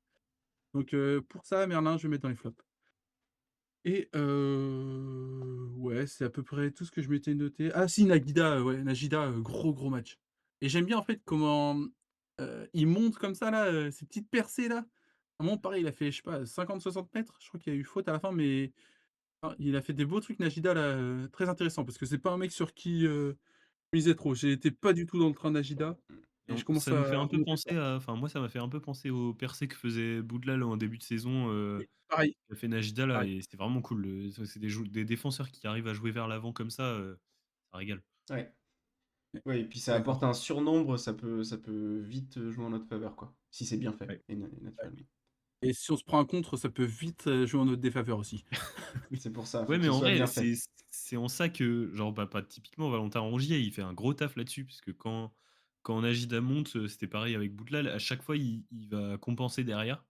S3: Donc pour ça, Merlin, je vais mettre dans les flops et ouais, c'est à peu près tout ce que je m'étais noté. Ah si, Nagida, ouais, Najida, gros, gros match et j'aime bien en fait comment, il monte comme ça là, ces petites percées là. À un moment pareil, il a fait, je sais pas, 50-60 mètres. Je crois qu'il y a eu faute à la fin, mais ah, il a fait des beaux trucs Najida là, très intéressant parce que c'est pas un mec sur qui, je misais trop. J'étais pas du tout dans le train Najida
S2: Et
S3: et je
S2: ça
S3: commence
S2: nous fait
S3: à
S2: un peu
S3: remonter
S2: penser
S3: fort.
S2: à enfin, moi, ça m'a fait un peu penser au percé que faisait Boudlal en début de saison,
S3: Oui, pareil,
S2: qu'a fait Najida là
S3: pareil.
S2: et c'était vraiment cool. C'est des défenseurs qui arrivent à jouer vers l'avant comme ça régale.
S1: Ouais.
S3: Ouais,
S1: Ouais, et puis
S3: je
S1: ça
S3: suis
S1: apporte
S3: d'accord.
S1: un surnombre, ça peut vite jouer en notre faveur, quoi. Si c'est bien fait,
S2: Ouais.
S1: et
S3: Ouais
S1: naturellement.
S3: et si on se prend un contre, ça peut vite, jouer en notre défaveur aussi.
S1: C'est pour ça, faut
S2: Ouais,
S1: que
S2: mais
S1: ce
S2: en
S1: soit
S2: vrai,
S1: bien fait.
S2: c'est en ça que genre, bah, pas typiquement Valentin Rongier, il fait un gros taf là-dessus, puisque quand quand Najida monte, c'était pareil avec Boutlal. À chaque fois, il va compenser derrière.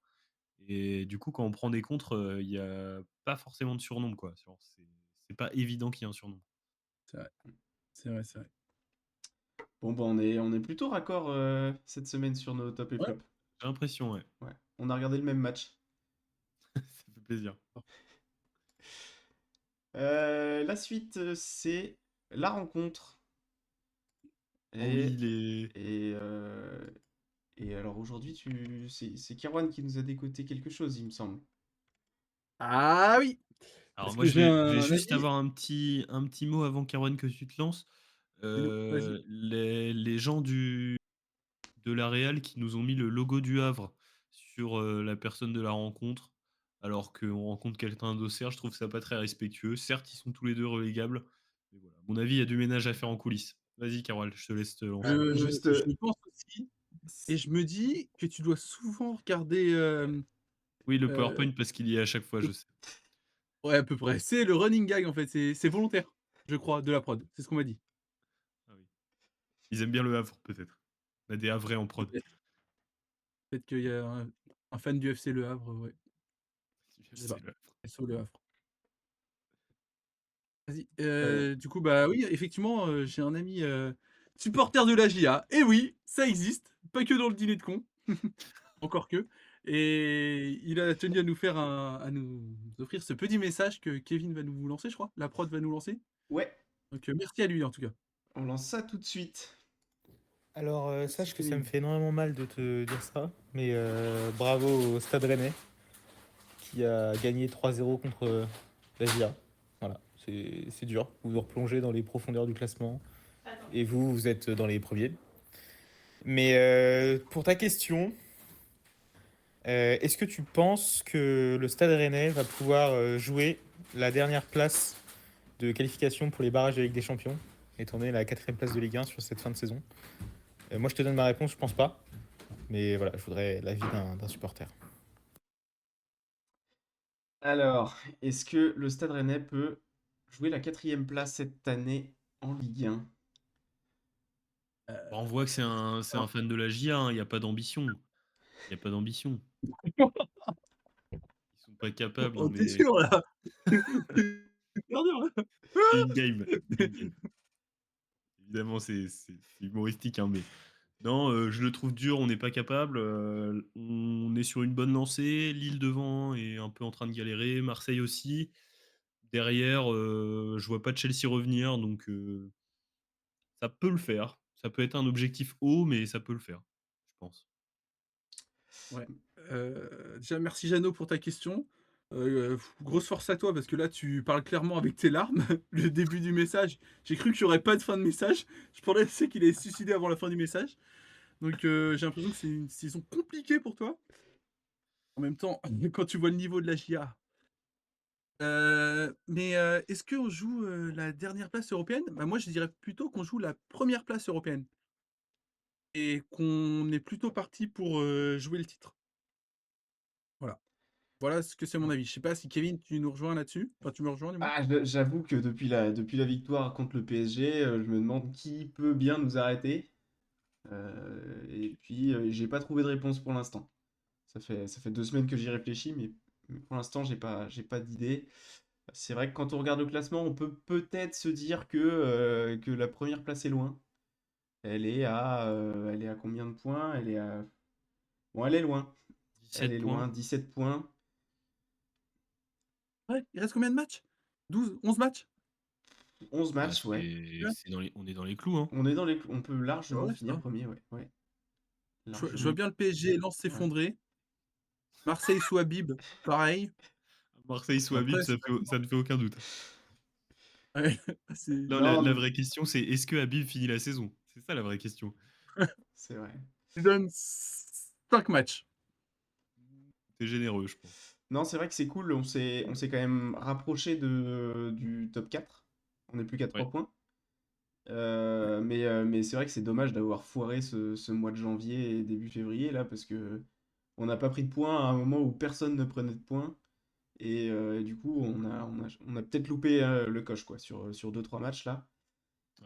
S2: Et du coup, quand on prend des contres, il y a pas forcément de surnombre, quoi. Genre, c'est pas évident qu'il y ait un surnombre.
S3: C'est vrai, c'est vrai, c'est vrai.
S1: Bon, bah, on est plutôt raccord cette semaine sur nos top et
S3: Ouais.
S1: flop.
S2: J'ai l'impression, ouais.
S1: Ouais. On a regardé le même match.
S2: Ça fait plaisir.
S1: La suite, c'est la rencontre.
S2: Oh oui,
S1: Et, et alors aujourd'hui, c'est Kirwan qui nous a décoté quelque chose, il me semble.
S3: Ah oui!
S2: Alors
S3: Parce
S2: moi,
S3: que
S2: je
S3: j'ai
S2: vais
S3: un
S2: juste
S3: ami.
S2: avoir un petit mot avant, Kerwan, que tu te lances.
S3: Dis-nous, vas-y.
S2: Les gens de la Real qui nous ont mis le logo du Havre sur la personne de la rencontre, alors qu'on rencontre quelqu'un d'Auxerre, je trouve ça pas très respectueux. Certes, ils sont tous les deux relégables, mais voilà. À mon avis, il y a du ménage à faire en coulisses. Vas-y, Carole, je te laisse te lancer.
S1: Juste,
S3: Je pense aussi, et je me dis que tu dois souvent regarder.
S2: Oui, le
S3: Euh,
S2: PowerPoint, parce qu'il y est à chaque fois, je sais.
S3: ouais, à peu près. C'est le running gag en fait. C'est volontaire, je crois, de la prod. C'est ce qu'on m'a dit.
S2: Ah oui. Ils aiment bien le Havre, peut-être. On a des Havrais en prod.
S3: Peut-être qu'il y a un fan du FC Le Havre, ouais. Je sais pas.
S2: C'est le Havre.
S3: SO Le Havre. Vas-y.
S1: euh,
S3: Du coup, bah oui, effectivement, j'ai un ami supporter de la JA. Et oui, ça existe. Pas que dans le dîner de con. Encore que. Et il a tenu à nous faire à nous offrir ce petit message que Kevin va nous lancer, je crois. La prod va nous lancer.
S1: ouais,
S3: Donc merci à lui en tout cas.
S1: on lance ça tout de suite.
S4: Alors,
S1: Merci
S4: sache que ça me
S1: Kevin.
S4: fait énormément mal de te dire ça, mais bravo au Stade Rennais qui a gagné 3-0 contre la GIA. Voilà, c'est dur. Vous vous replongez dans les profondeurs du classement et vous êtes dans les premiers. Mais pour ta question, est-ce que tu penses que le Stade Rennais va pouvoir jouer la dernière place de qualification pour les barrages de Ligue des Champions, étant donné la 4e place de Ligue 1 sur cette fin de saison? Moi, je te donne ma réponse, je pense pas. Mais voilà, je voudrais l'avis d'un supporter.
S1: Alors, est-ce que le Stade Rennais peut jouer la 4e place cette année en Ligue 1?
S2: On voit que c'est un fan de la GIA, hein, il n'y a pas d'ambition. Il n'y a pas d'ambition. Ils sont pas capables,
S3: Oh,
S2: hein,
S3: t'es
S2: mais
S3: sûr là? C'est super dur là.
S2: c'est une game. C'est une game. Évidemment, c'est humoristique, hein, mais non, je le trouve dur, on n'est pas capable. On est sur une bonne lancée. Lille devant est un peu en train de galérer. Marseille aussi. Derrière, je vois pas Chelsea revenir, donc ça peut le faire. Ça peut être un objectif haut, mais ça peut le faire, je pense.
S3: Ouais. Déjà, merci Jeannot pour ta question. Grosse force à toi parce que là, tu parles clairement avec tes larmes. Le début du message, j'ai cru qu'il n'y aurait pas de fin de message. Je pensais qu'il allait se suicider avant la fin du message. Donc, j'ai l'impression que c'est une saison compliquée pour toi. En même temps, quand tu vois le niveau de la JA. Mais est-ce qu'on joue la dernière place européenne? Bah, moi, je dirais plutôt qu'on joue la première place européenne. Et qu'on est plutôt parti pour jouer le titre. Voilà. Voilà ce que c'est mon avis. Je sais pas si Kevin, tu nous rejoins là-dessus? Enfin, tu me rejoins du moins?
S1: Ah, j'avoue que depuis la victoire contre le PSG, je me demande qui peut bien nous arrêter. Et puis, j'ai pas trouvé de réponse pour l'instant. Ça fait 2 semaines que j'y réfléchis, mais pour l'instant, j'ai pas d'idée. C'est vrai que quand on regarde le classement, on peut peut-être se dire que la première place est loin. Elle est à combien de points? Elle est à... Bon, elle est loin. Elle
S2: 17
S1: est
S2: points.
S1: loin, 17 points.
S3: Ouais, il reste combien de matchs? 12, 11 matchs?
S1: 11
S2: Bah,
S1: matchs, ouais.
S3: Ouais,
S2: on est dans les clous, hein.
S1: On est dans les... On peut
S3: bah
S1: largement
S3: ouais, ça
S1: finir
S3: va.
S1: premier, ouais. Ouais,
S3: Je vois
S1: largement.
S3: bien le PSG Lens
S1: Ouais.
S3: s'effondrer. Marseille sous Habib, pareil.
S2: Marseille sous
S3: Bon,
S2: Habib,
S3: après, c'est pas
S2: ça ne fait aucun doute.
S3: ouais, c'est
S2: Non,
S1: Non,
S2: la
S1: mais
S2: vraie question, c'est est-ce que Habib finit la saison? C'est ça la vraie question.
S1: c'est vrai.
S3: je donne 5 matchs.
S2: T'es généreux, je pense.
S1: Non, c'est vrai que c'est cool. On s'est quand même rapproché du top 4. On n'est plus qu'à
S2: Ouais.
S1: 3 points. Mais c'est vrai que c'est dommage d'avoir foiré ce mois de janvier et début février, là, parce que on n'a pas pris de points à un moment où personne ne prenait de points. Et du coup, on a peut-être loupé le coche, quoi, sur 2-3 matchs, là.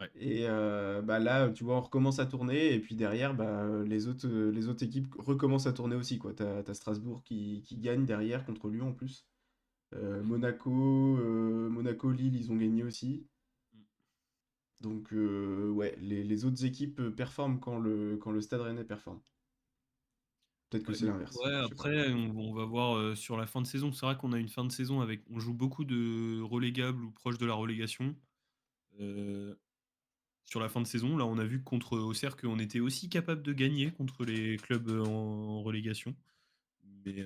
S2: Ouais.
S1: Et bah là, tu vois, on recommence à tourner, et puis derrière, bah, les autres équipes recommencent à tourner aussi, quoi. T'as Strasbourg qui gagne derrière contre Lyon en plus. Monaco, Lille, ils ont gagné aussi. Donc ouais, les autres équipes performent quand le Stade Rennais performe. Peut-être que
S2: Ouais.
S1: c'est l'inverse,
S2: Ouais,
S1: je sais pas.
S2: après, on va voir sur la fin de saison. C'est vrai qu'on a une fin de saison avec. On joue beaucoup de relégables ou proches de la relégation. Euh, sur la fin de saison, là, on a vu que contre Auxerre qu'on était aussi capable de gagner contre les clubs en relégation. Mais,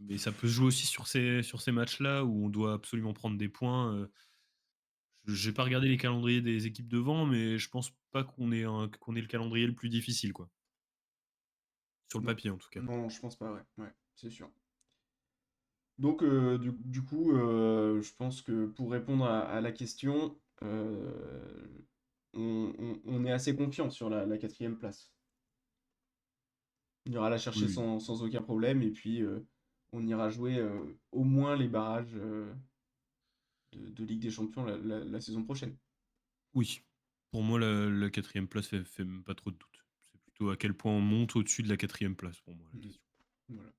S2: mais ça peut se jouer aussi sur ces matchs-là où on doit absolument prendre des points. J'ai pas regardé les calendriers des équipes devant, mais je pense pas qu'on ait le calendrier le plus difficile, quoi. Sur le
S1: Non,
S2: papier, en tout cas.
S1: non, je pense pas, ouais, ouais, c'est sûr. Donc, du coup, je pense que pour répondre à la question, on est assez confiant sur la quatrième place. On ira la chercher
S2: Oui,
S1: sans aucun problème, et puis on ira jouer au moins les barrages de Ligue des Champions la saison prochaine.
S2: oui. Pour moi, la quatrième place fait même pas trop de doute. C'est plutôt à quel point on monte au-dessus de la quatrième place, pour moi, la
S1: Mhm.
S2: question.
S1: Voilà.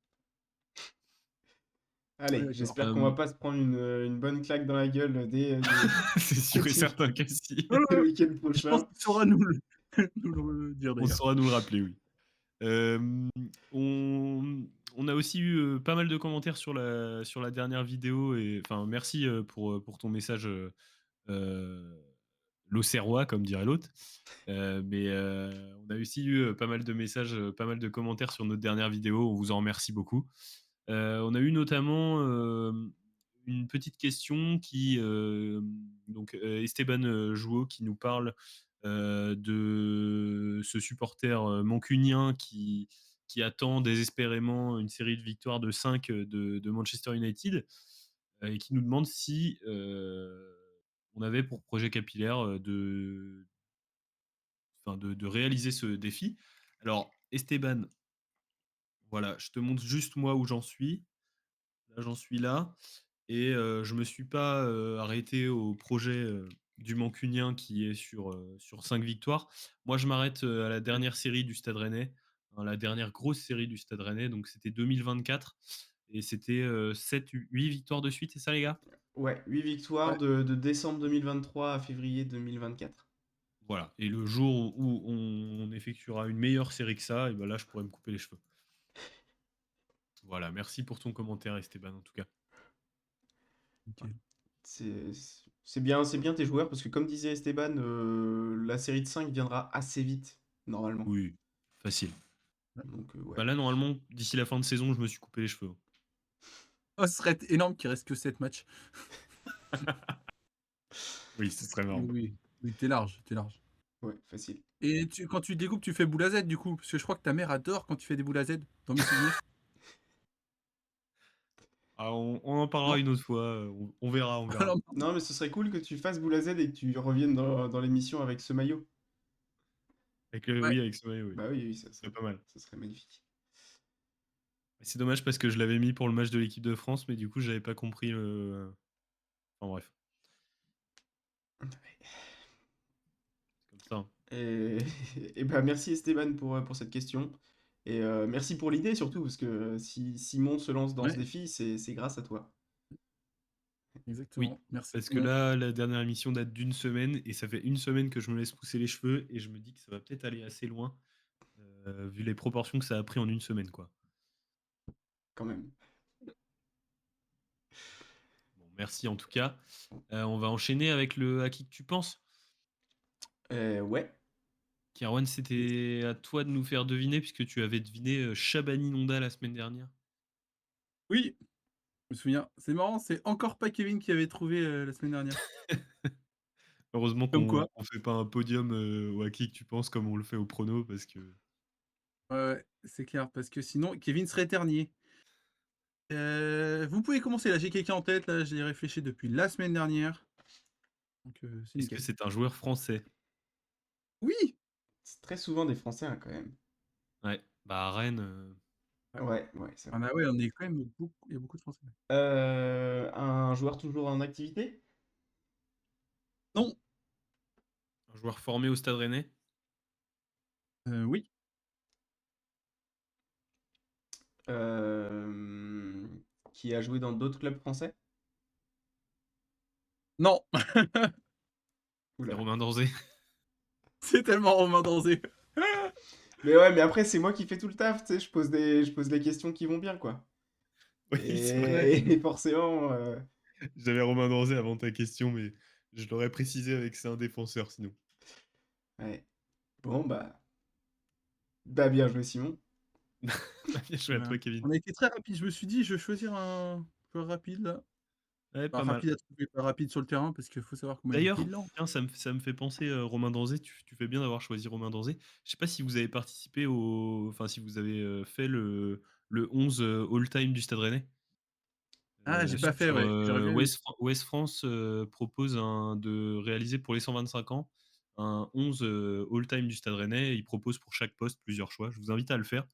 S1: Allez,
S3: D'accord.
S1: j'espère qu'on va pas se prendre une bonne claque dans la gueule dès
S2: C'est sûr et certain que si.
S1: le week-end
S3: Je pense
S1: prochain.
S3: qu'il saura nous le, nous le dire
S2: On
S3: d'ailleurs.
S2: saura nous le rappeler, oui. Euh, on, on a aussi eu pas mal de commentaires sur la dernière vidéo. Et, enfin, merci pour ton message, l'Auxerrois, comme dirait l'autre. Mais on a aussi eu pas mal de messages, pas mal de commentaires sur notre dernière vidéo. On vous en remercie beaucoup. On a eu notamment une petite question donc Esteban Jouot qui nous parle de ce supporter mancunien qui attend désespérément une série de victoires de 5 de Manchester United et qui nous demande si on avait pour projet capillaire de réaliser ce défi. Alors, Esteban, voilà, je te montre juste moi où j'en suis. Là, j'en suis là. Et je me suis pas arrêté au projet du Mancunien qui est sur 5 victoires. Moi, je m'arrête à la dernière série du Stade Rennais, hein, la dernière grosse série du Stade Rennais. Donc, c'était 2024. Et c'était 7-8 victoires de suite, c'est ça, les gars?
S1: Ouais, 8 victoires
S3: Ouais.
S1: de décembre 2023 à février 2024.
S2: Voilà. Et le jour où on effectuera une meilleure série que ça, et ben là, je pourrais me couper les cheveux. Voilà. Merci pour ton commentaire, Esteban, en tout cas.
S3: Nickel.
S1: C'est bien tes joueurs, parce que comme disait Esteban, la série de 5 viendra assez vite, normalement.
S2: Oui, facile.
S1: Donc, ouais.
S2: Bah là, normalement, d'ici la fin de saison, je me suis coupé les cheveux.
S3: Oh, ce serait énorme qu'il reste que 7 matchs.
S2: Oui, ce serait marrant.
S3: Oui, oui, t'es large, t'es large.
S1: Ouais, facile.
S3: Et quand tu découpes, tu fais boule à Z du coup, parce que je crois que ta mère adore quand tu fais des boules à Z, dans mes souvenirs.
S2: Ah, on en parlera
S3: Non?
S2: une autre fois. On verra, on verra.
S3: Alors,
S1: Non, mais ce serait cool que tu fasses boule à Z et que tu reviennes dans l'émission avec ce maillot.
S3: ouais.
S2: Oui, avec ce maillot, oui.
S1: Bah oui, oui,
S2: Ce serait pas mal.
S1: ça serait magnifique.
S2: C'est dommage parce que je l'avais mis pour le match de l'équipe de France, mais du coup, j'avais pas compris le. Enfin bref, c'est comme ça, hein.
S1: Et, et bah merci Esteban pour cette question. Et merci pour l'idée surtout, parce que si Simon se lance dans ce
S3: Ouais,
S1: défi, c'est grâce à toi.
S2: Oui,
S3: exactement. Merci
S2: parce que
S3: Simon.
S2: là, la dernière émission date d'une semaine et ça fait une semaine que je me laisse pousser les cheveux et je me dis que ça va peut-être aller assez loin vu les proportions que ça a pris en une semaine, quoi.
S1: Quand même.
S2: Bon, merci en tout cas. On va enchaîner avec le à qui que tu penses.
S1: Ouais.
S2: Kerwan, c'était à toi de nous faire deviner puisque tu avais deviné Shabani Nonda la semaine dernière.
S3: Oui, je me souviens. C'est marrant, c'est encore pas Kevin qui avait trouvé la semaine dernière.
S2: Heureusement
S3: Comme quoi.
S2: qu'on fait pas un podium au à qui que tu penses comme on le fait au prono parce que
S3: Ouais, ouais, c'est clair, parce que sinon, Kevin serait éternier. Vous pouvez commencer, là, j'ai quelqu'un en tête, là, j'y ai réfléchi depuis la semaine dernière. Donc, c'est
S2: est-ce que
S3: nickel.
S2: c'est un joueur français?
S3: Oui!
S1: C'est très souvent des Français, hein, quand même.
S2: Ouais, bah à Rennes.
S1: Ouais, ouais, c'est
S3: Ah
S1: vrai.
S3: bah ouais, on est quand même beaucoup, il y a beaucoup de Français.
S1: Un joueur toujours en activité?
S3: Non,
S2: joueur formé au Stade Rennais?
S3: Oui.
S1: Euh, Qui a joué dans d'autres clubs français?
S3: Non,
S2: C'est
S1: Oula.
S2: Romain Danzé.
S3: c'est tellement Romain Danzé.
S1: Mais ouais, mais après, c'est moi qui fais tout le taf, tu sais, je pose les questions qui vont bien, quoi.
S2: Oui, c'est vrai.
S3: Ouais.
S1: Et forcément,
S2: J'avais Romain Danzé avant ta question, mais je l'aurais précisé avec c'est un défenseur sinon.
S1: ouais. Bon, bah bien joué, Simon.
S2: Bien joué à
S3: Voilà.
S2: toi, Kevin.
S3: On a été très rapide. Je me suis dit, je vais choisir un joueur rapide là.
S2: Ouais,
S3: Enfin,
S2: pas mal.
S3: rapide à trouver, pas rapide sur le terrain, parce qu'il faut savoir que moi j'ai été
S2: D'ailleurs,
S3: lent.
S2: tiens, ça me fait penser, Romain Danzé, tu fais bien d'avoir choisi Romain Danzé. Je sais pas si vous avez participé enfin si vous avez fait le 11 all-time du Stade Rennais.
S3: Ah, j'ai pas fait,
S2: Sur
S3: ouais. J'aurais bien aimé.
S2: Ouest France propose de réaliser pour les 125 ans un 11 all-time du Stade Rennais. Il propose pour chaque poste plusieurs choix. Je vous invite à le faire.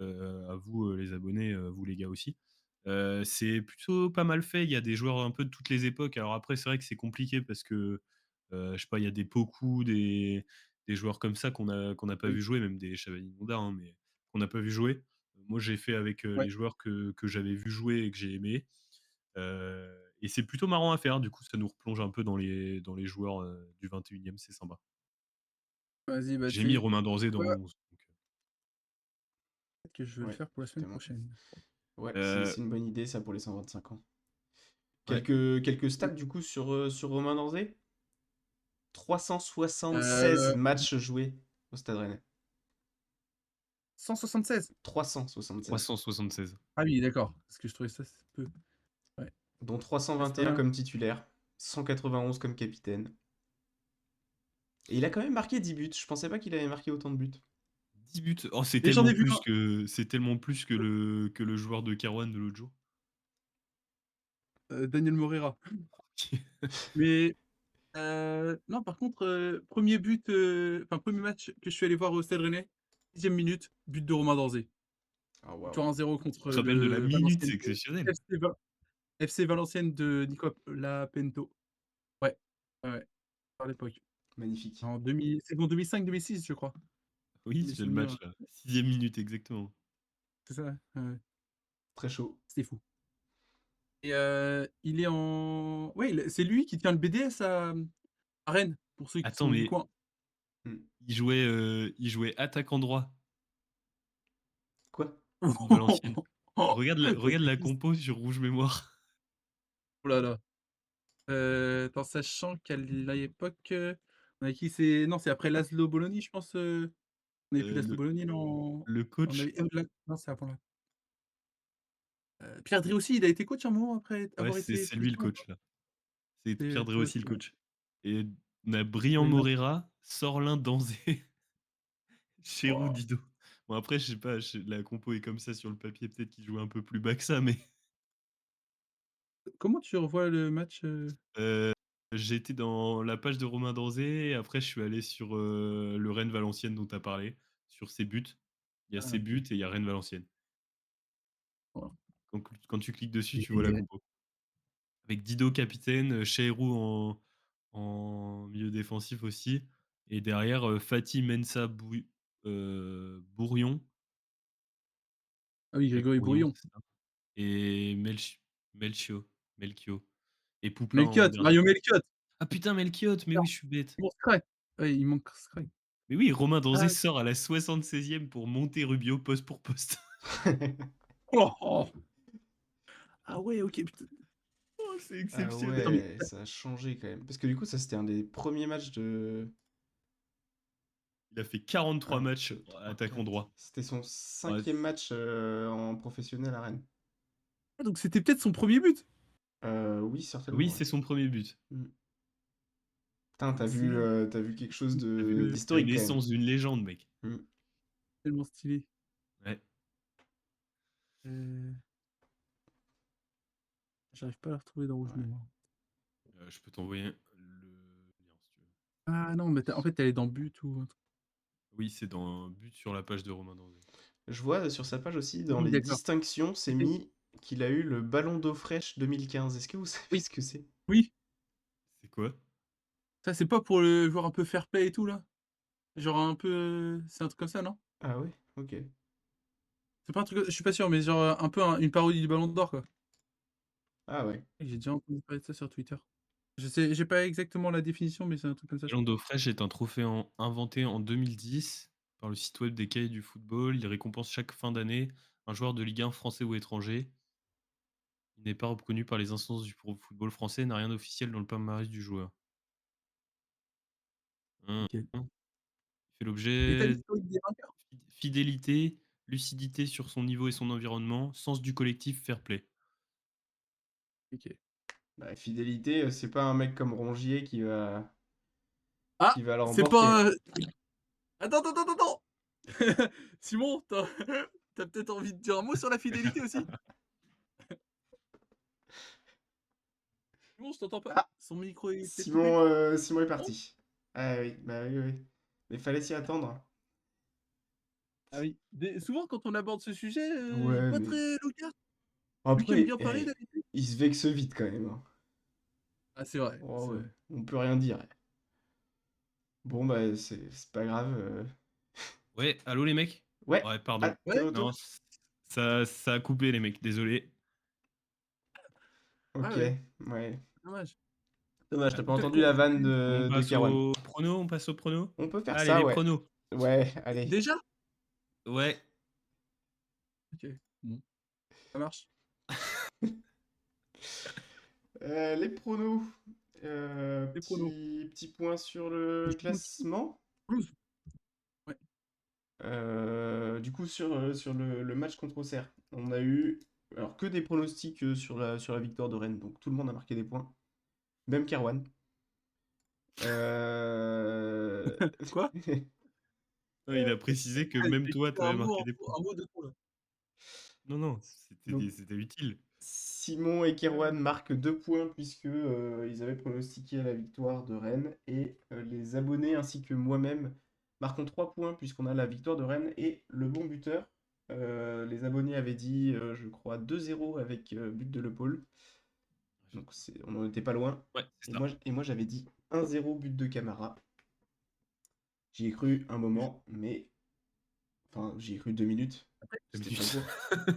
S2: À vous, les abonnés, vous les gars aussi. C'est plutôt pas mal fait. Il y a des joueurs un peu de toutes les époques. Alors après, c'est vrai que c'est compliqué parce que je sais pas, il y a des Pokou, des joueurs comme ça qu'on n'a pas
S3: Oui,
S2: vu jouer, même des Chavani Monda, hein, mais qu'on n'a pas vu jouer. Moi, j'ai fait avec
S3: ouais.
S2: les joueurs que j'avais vu jouer et que j'ai aimé. Et c'est plutôt marrant à faire, du coup, ça nous replonge un peu dans les joueurs du 21e, c'est sympa.
S3: Vas-y, bah
S2: J'ai mis
S3: tu
S2: Romain Danzé dans
S3: ouais,
S2: mon 11.
S3: peut-être que je vais le
S1: Ouais,
S3: faire pour la semaine
S1: exactement.
S3: prochaine.
S1: Ouais,
S2: Euh,
S1: c'est une bonne idée, ça, pour les 125 ans.
S2: ouais.
S1: Quelques stats, du coup, sur Romain Danzé. 376
S3: Euh,
S1: matchs joués au Stade Rennais.
S3: 176.
S1: 376.
S2: 376.
S3: Ah oui, d'accord. Parce que je trouvais ça c'est peu. Ouais.
S1: Dont
S3: Ah, c'est pas
S1: 321
S3: mal.
S1: comme titulaire, 191 comme capitaine. Et il a quand même marqué 10 buts. Je pensais pas qu'il avait marqué autant de buts.
S2: 10 buts. Oh,
S3: Et j'en ai vu un.
S2: c'est tellement plus que le joueur de Kerwan de l'autre jour.
S3: Daniel Moreira. Mais non, par contre, premier but, enfin, premier match que je suis allé voir au Stade Rennais, 10e minute, but de Romain Danzé.
S1: Ah waouh.
S3: Victoire 1-0
S2: Tu
S3: contre
S2: te rappelles de la
S3: le
S2: minute, c'est
S3: Valenciennes,
S2: exceptionnel.
S3: FC, FC Valenciennes de Nicolas Lapento. Ouais, ouais, ouais, à l'époque.
S1: Magnifique.
S3: En saison 2005-2006, je crois.
S2: Oui,
S3: Mes
S2: c'est le
S3: souvenirs,
S2: match là. 6e minute, exactement.
S3: c'est ça, ouais,
S1: Très chaud.
S3: c'était fou. Et il est en ouais, c'est lui qui tient le BDS à Rennes, pour ceux qui
S2: Attends,
S3: sont du
S2: mais
S3: coin.
S1: Hmm.
S2: il jouait attaquant droit
S1: Quoi?
S2: contre Valenciennes.
S3: La
S2: Regarde la
S3: tristesse.
S2: compo sur Rouge Mémoire.
S3: Oh là là. En sachant qu'à l'époque, on a qui c'est non, c'est après Laszlo Bologna, je pense, on avait plus Laszlo
S2: Le,
S3: Bologna, non,
S2: le
S3: on
S2: coach,
S3: avait non, c'est avant là. Pierre Dréossi, il a été coach un moment après
S2: ouais,
S3: avoir été
S2: c'est lui le
S3: sélectionné ou pas?
S2: coach là. C'est Pierre
S3: C'est
S2: Dréossi le
S3: Dréossi, ouais.
S2: coach. Et on a Brian
S3: Les matchs,
S2: Morera, Sorlin Danzé, Chérou
S3: waouh.
S2: Dido. Bon après, je sais pas, la compo est comme ça sur le papier, peut-être qu'il jouait un peu plus bas que ça, mais
S3: Comment tu revois le match,
S2: euh, j'ai été dans la page de Romain Danzé, et après je suis allé sur le Rennes Valenciennes dont tu as parlé, sur ses buts. Il y a
S3: Ah
S2: ses buts
S3: OK.
S2: et il y a Rennes Valenciennes.
S3: Voilà.
S2: Quand tu cliques dessus, tu vois la
S3: Et
S2: compo. Avec Dido capitaine, Cheyrou en milieu défensif aussi. Et derrière, Fatih Mensah Bourion.
S3: ah oui,
S2: Ouais,
S3: Grégory
S2: Bourion,
S3: Brouillon.
S2: c'est ça. Et Melchio. Melchio. Et Poupin en
S3: Melchiot,
S2: dernier.
S3: Mario Melchiot.
S2: Ah putain, Melchiot, mais
S3: Non,
S2: oui, je suis bête.
S3: il manque Scray. Ouais, il manque Scray.
S2: Mais oui, Romain Danzé
S3: Ah
S2: sort à la 76e pour monter Rubio poste pour poste.
S3: oh, oh! Ah ouais, OK, putain.
S2: Oh, c'est
S1: Ah
S3: Attends,
S2: exceptionnel.
S3: mais
S1: ouais, ça a changé quand même. Parce que du coup, ça c'était un des premiers matchs de
S2: Il a fait 43
S1: 1,
S2: matchs
S1: 2, 3,
S2: attaquant
S1: 4.
S2: droit.
S1: C'était son
S2: Ouais,
S1: 5e match en professionnel à Rennes.
S3: ah donc c'était peut-être son premier but?
S1: Oui,
S2: oui,
S1: certainement, ouais.
S2: c'est son premier but.
S1: Hmm. Putain,
S3: Excellent.
S1: t'as vu quelque chose
S2: La
S1: d'historique quand même.
S2: naissance d'une légende, mec.
S1: Hmm.
S3: Tellement stylé.
S2: Ouais.
S3: Heu, J'arrive pas à la retrouver dans Rouge
S1: Ouais.
S3: Mémoire.
S2: Je peux t'envoyer le lien si tu veux.
S3: Ah non, mais en fait, elle est dans but ou un truc.
S2: Oui, c'est dans un but sur la page de Romain Danzé.
S1: Je vois sur sa page aussi, dans
S3: Oui,
S1: les
S3: d'accord.
S1: distinctions, c'est
S3: C'était
S1: mis qu'il a eu le Ballon d'eau fraîche 2015. Est-ce que vous savez
S3: oui,
S1: ce que c'est?
S3: oui,
S2: C'est quoi?
S3: Ça, c'est pas pour le joueur un peu fair play et tout, là? Genre un peu, c'est un truc comme ça, non?
S1: Ah ouais? OK.
S3: C'est pas un truc je suis pas sûr, mais genre, un peu une parodie du Ballon d'Or, quoi.
S1: Ah ouais.
S3: J'ai déjà entendu parler de ça sur Twitter. Je sais j'ai pas exactement la définition, mais c'est un truc comme ça, je
S2: Ballon
S3: crois.
S2: d'eau fraîche est un trophée inventé en 2010 par le site web des Cahiers du football. Il récompense chaque fin d'année un joueur de Ligue 1 français ou étranger. Il n'est pas reconnu par les instances du football français et n'a rien d'officiel dans le palmarès du joueur. Hum,
S3: OK.
S2: hum. Il fait
S3: Et tu as
S2: l'objet
S3: l'historique des vainqueurs?
S2: fidélité, lucidité sur son niveau et son environnement, sens du collectif, fair play.
S3: OK.
S1: Bah, fidélité, c'est pas un mec comme Rongier
S3: Ah!
S1: qui va
S3: C'est
S1: l'emporter.
S3: pas, attends, attends, attends, attends! Simon, tu as peut-être envie de dire un mot sur la fidélité aussi? Simon, je t'entends pas.
S1: Ah!
S3: Son micro est peut-être coupé.
S1: Simon est
S3: Non?
S1: parti. Ah oui, bah oui, oui. Mais fallait s'y attendre.
S3: Ah oui. Souvent, quand on aborde ce sujet,
S1: Ouais,
S3: pas
S1: mais
S3: très loquace. Lui qui aime
S1: après,
S3: bien parler d'habitude.
S1: il se vexe vite quand même, hein.
S3: Ah, c'est vrai,
S1: Oh
S3: c'est
S1: ouais,
S3: vrai.
S1: on peut rien dire. Bon, bah, c'est pas grave.
S2: Ouais, allô les mecs?
S1: Ouais,
S2: Ouais, pardon.
S1: ah, t'es de
S3: Ouais?
S2: Non,
S1: retour?
S2: ça a coupé les mecs, désolé.
S3: Ah
S1: Ok,
S3: ouais,
S1: ouais.
S3: dommage.
S1: Dommage,
S3: Bah,
S1: t'as pas
S3: peut-être
S1: entendu
S3: qu'on
S1: la
S3: refait
S1: vanne
S2: On
S1: de
S2: passe
S1: Kerwan.
S2: au prono, on passe au prono?
S1: On peut faire
S2: Allez,
S1: ça,
S2: les
S1: ouais.
S2: pronos.
S1: Ouais, allez.
S3: déjà?
S2: Ouais.
S3: OK, bon, ça marche.
S1: Les pronos.
S3: Les pronos.
S1: Petit point sur le classement.
S3: Toulouse. Ouais.
S1: Du coup, sur le match contre Auxerre, on a eu alors que des pronostics sur la victoire de Rennes. Donc tout le monde a marqué des points, même Kerwan. Euh...
S3: Quoi?
S2: Ouais, il a précisé que
S3: Ah,
S2: même
S3: j'ai
S2: toi,
S3: écouté
S2: t'avais marqué des points.
S3: un mot de trop, là.
S2: Non, non,
S1: Donc
S2: c'était utile.
S1: Simon et Kerwan marquent 2 points puisque ils avaient pronostiqué la victoire de Rennes et les abonnés ainsi que moi-même marquons 3 points puisqu'on a la victoire de Rennes et le bon buteur. Les abonnés avaient dit, je crois, 2-0 avec but de Le Paul. Donc on n'en était pas loin.
S2: Ouais, c'est
S1: Et
S2: ça.
S1: moi j'avais dit 1-0 but de Camara. J'y ai cru un moment, mais enfin j'y ai cru 2 minutes.
S3: Après
S1: C'était
S2: D'habitude.
S1: Strasbourg.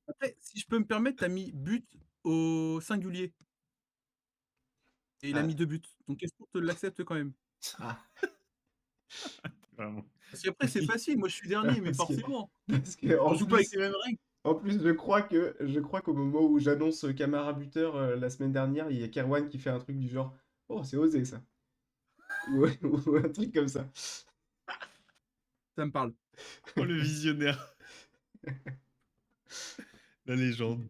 S3: après, si je peux me permettre, tu as mis but au singulier et il a
S1: Ah,
S3: mis 2 buts. Donc est-ce qu'on te l'accepte quand même?
S1: ah.
S2: Vraiment.
S3: Parce qu'après, c'est
S1: Oui.
S3: facile, moi je suis dernier, mais
S1: Parce que,
S3: forcément,
S1: parce que
S3: on joue pas avec les mêmes règles.
S1: en plus, je crois qu'au moment où j'annonce Camara buteur la semaine dernière, il y a Kerwan qui fait un truc du genre, oh c'est osé ça, ou, ou un truc comme ça.
S3: Ça me parle.
S2: Oh, le visionnaire. La légende.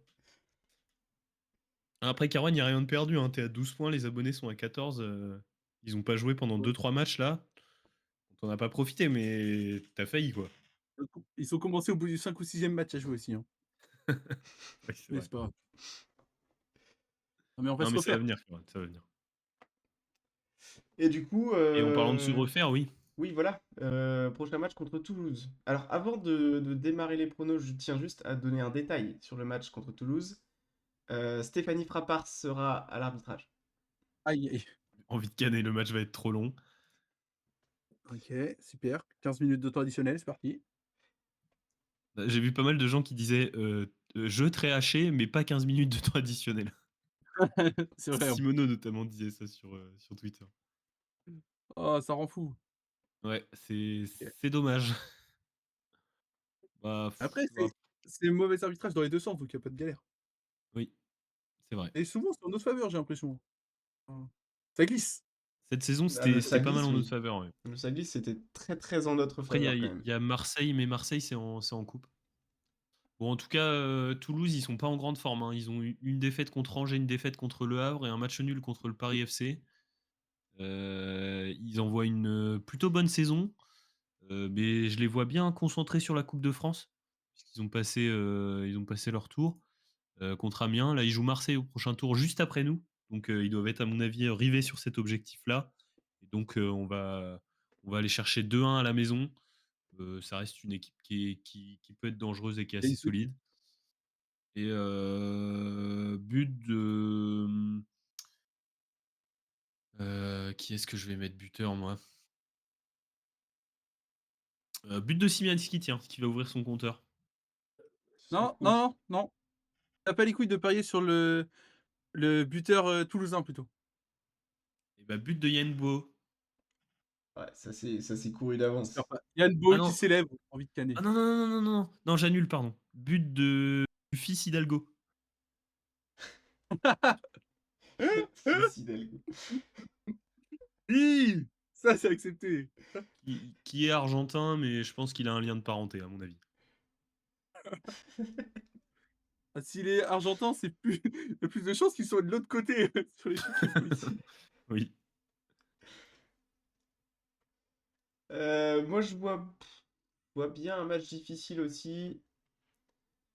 S2: Après, Carouane, il n'y a rien de perdu. Hein. T'es à 12 points, les abonnés sont à 14. Ils n'ont pas joué pendant 2-3 matchs là. T'en as pas profité, mais t'as failli quoi.
S3: Ils sont commencés au bout du 5 ou 6e match à jouer aussi, hein.
S2: Oui, c'est
S3: Mais
S2: vrai.
S3: c'est pas grave. Non mais on va
S2: Non,
S3: se
S2: mais ça va
S3: refaire.
S2: venir, Carouane, ça va venir.
S1: Et du coup,
S2: Et en parlant de se refaire, oui.
S1: oui voilà, prochain match contre Toulouse. Alors avant de démarrer les pronos, je tiens juste à donner un détail sur le match contre Toulouse. Stéphanie Frappart sera à l'arbitrage.
S3: Aïe, aïe.
S2: Envie de canner, le match va être trop long.
S3: OK, super. 15 minutes de temps additionnel, c'est parti.
S2: J'ai vu pas mal de gens qui disaient jeu très haché, mais pas 15 minutes de temps additionnel.
S3: C'est vrai, en plus.
S2: Simono notamment disait ça sur Twitter.
S3: Oh, ça rend fou.
S2: Ouais,
S3: OK.
S2: c'est dommage. Bah,
S3: Après,
S2: bah,
S3: c'est mauvais arbitrage dans les 2 sens, donc il y a pas de galère.
S2: oui, c'est vrai.
S3: Et souvent, c'est en notre faveur, j'ai l'impression. Enfin, ça glisse.
S2: Cette saison,
S1: Ah, le
S2: c'était pas mal
S1: Saglis,
S2: en notre
S1: oui.
S2: faveur. Ouais.
S1: Le Saglis, c'était très très en notre
S2: Après,
S1: faveur quand
S2: il
S1: même.
S2: y a Marseille, mais Marseille, c'est en coupe. Bon, en tout cas, Toulouse, ils sont pas en grande forme. Hein. Ils ont eu une défaite contre Angers, une défaite contre Le Havre et un match nul contre le Paris FC. Ils envoient une plutôt bonne saison, mais je les vois bien concentrés sur la Coupe de France, puisqu'ils ils ont passé leur tour contre Amiens. Là, ils jouent Marseille au prochain tour, juste après nous. Donc, ils doivent être, à mon avis, rivés sur cet objectif-là. Et donc, on va aller chercher 2-1 à la maison. Ça reste une équipe qui peut être dangereuse et qui est
S3: Il y a
S2: assez
S3: une petite
S2: solide. Et but de. Qui est-ce que je vais mettre buteur, moi? But de Simianski, tiens, qui va ouvrir son compteur.
S3: Non,
S1: Sur quoi?
S3: non, non, non. T'as pas les couilles de parier sur le buteur toulousain plutôt.
S2: Et bah, but de Yenbo.
S1: Ouais, ça c'est couru
S3: J'espère
S1: d'avance.
S3: pas. Yann
S2: Ah
S3: Bo qui
S2: non,
S3: s'élève, envie de canner.
S2: ah non, non, non, non, non, non, non, j'annule, pardon. But du fils Hidalgo,
S1: Fils Hidalgo.
S3: Oui, ça c'est accepté.
S2: qui est argentin, mais je pense qu'il a un lien de parenté, à mon avis.
S3: Ah, s'il est argentin, c'est plus il y a plus de chances qu'il soit de l'autre côté sur l'échiquier politique.
S2: Oui.
S1: Moi, je vois bien un match difficile aussi.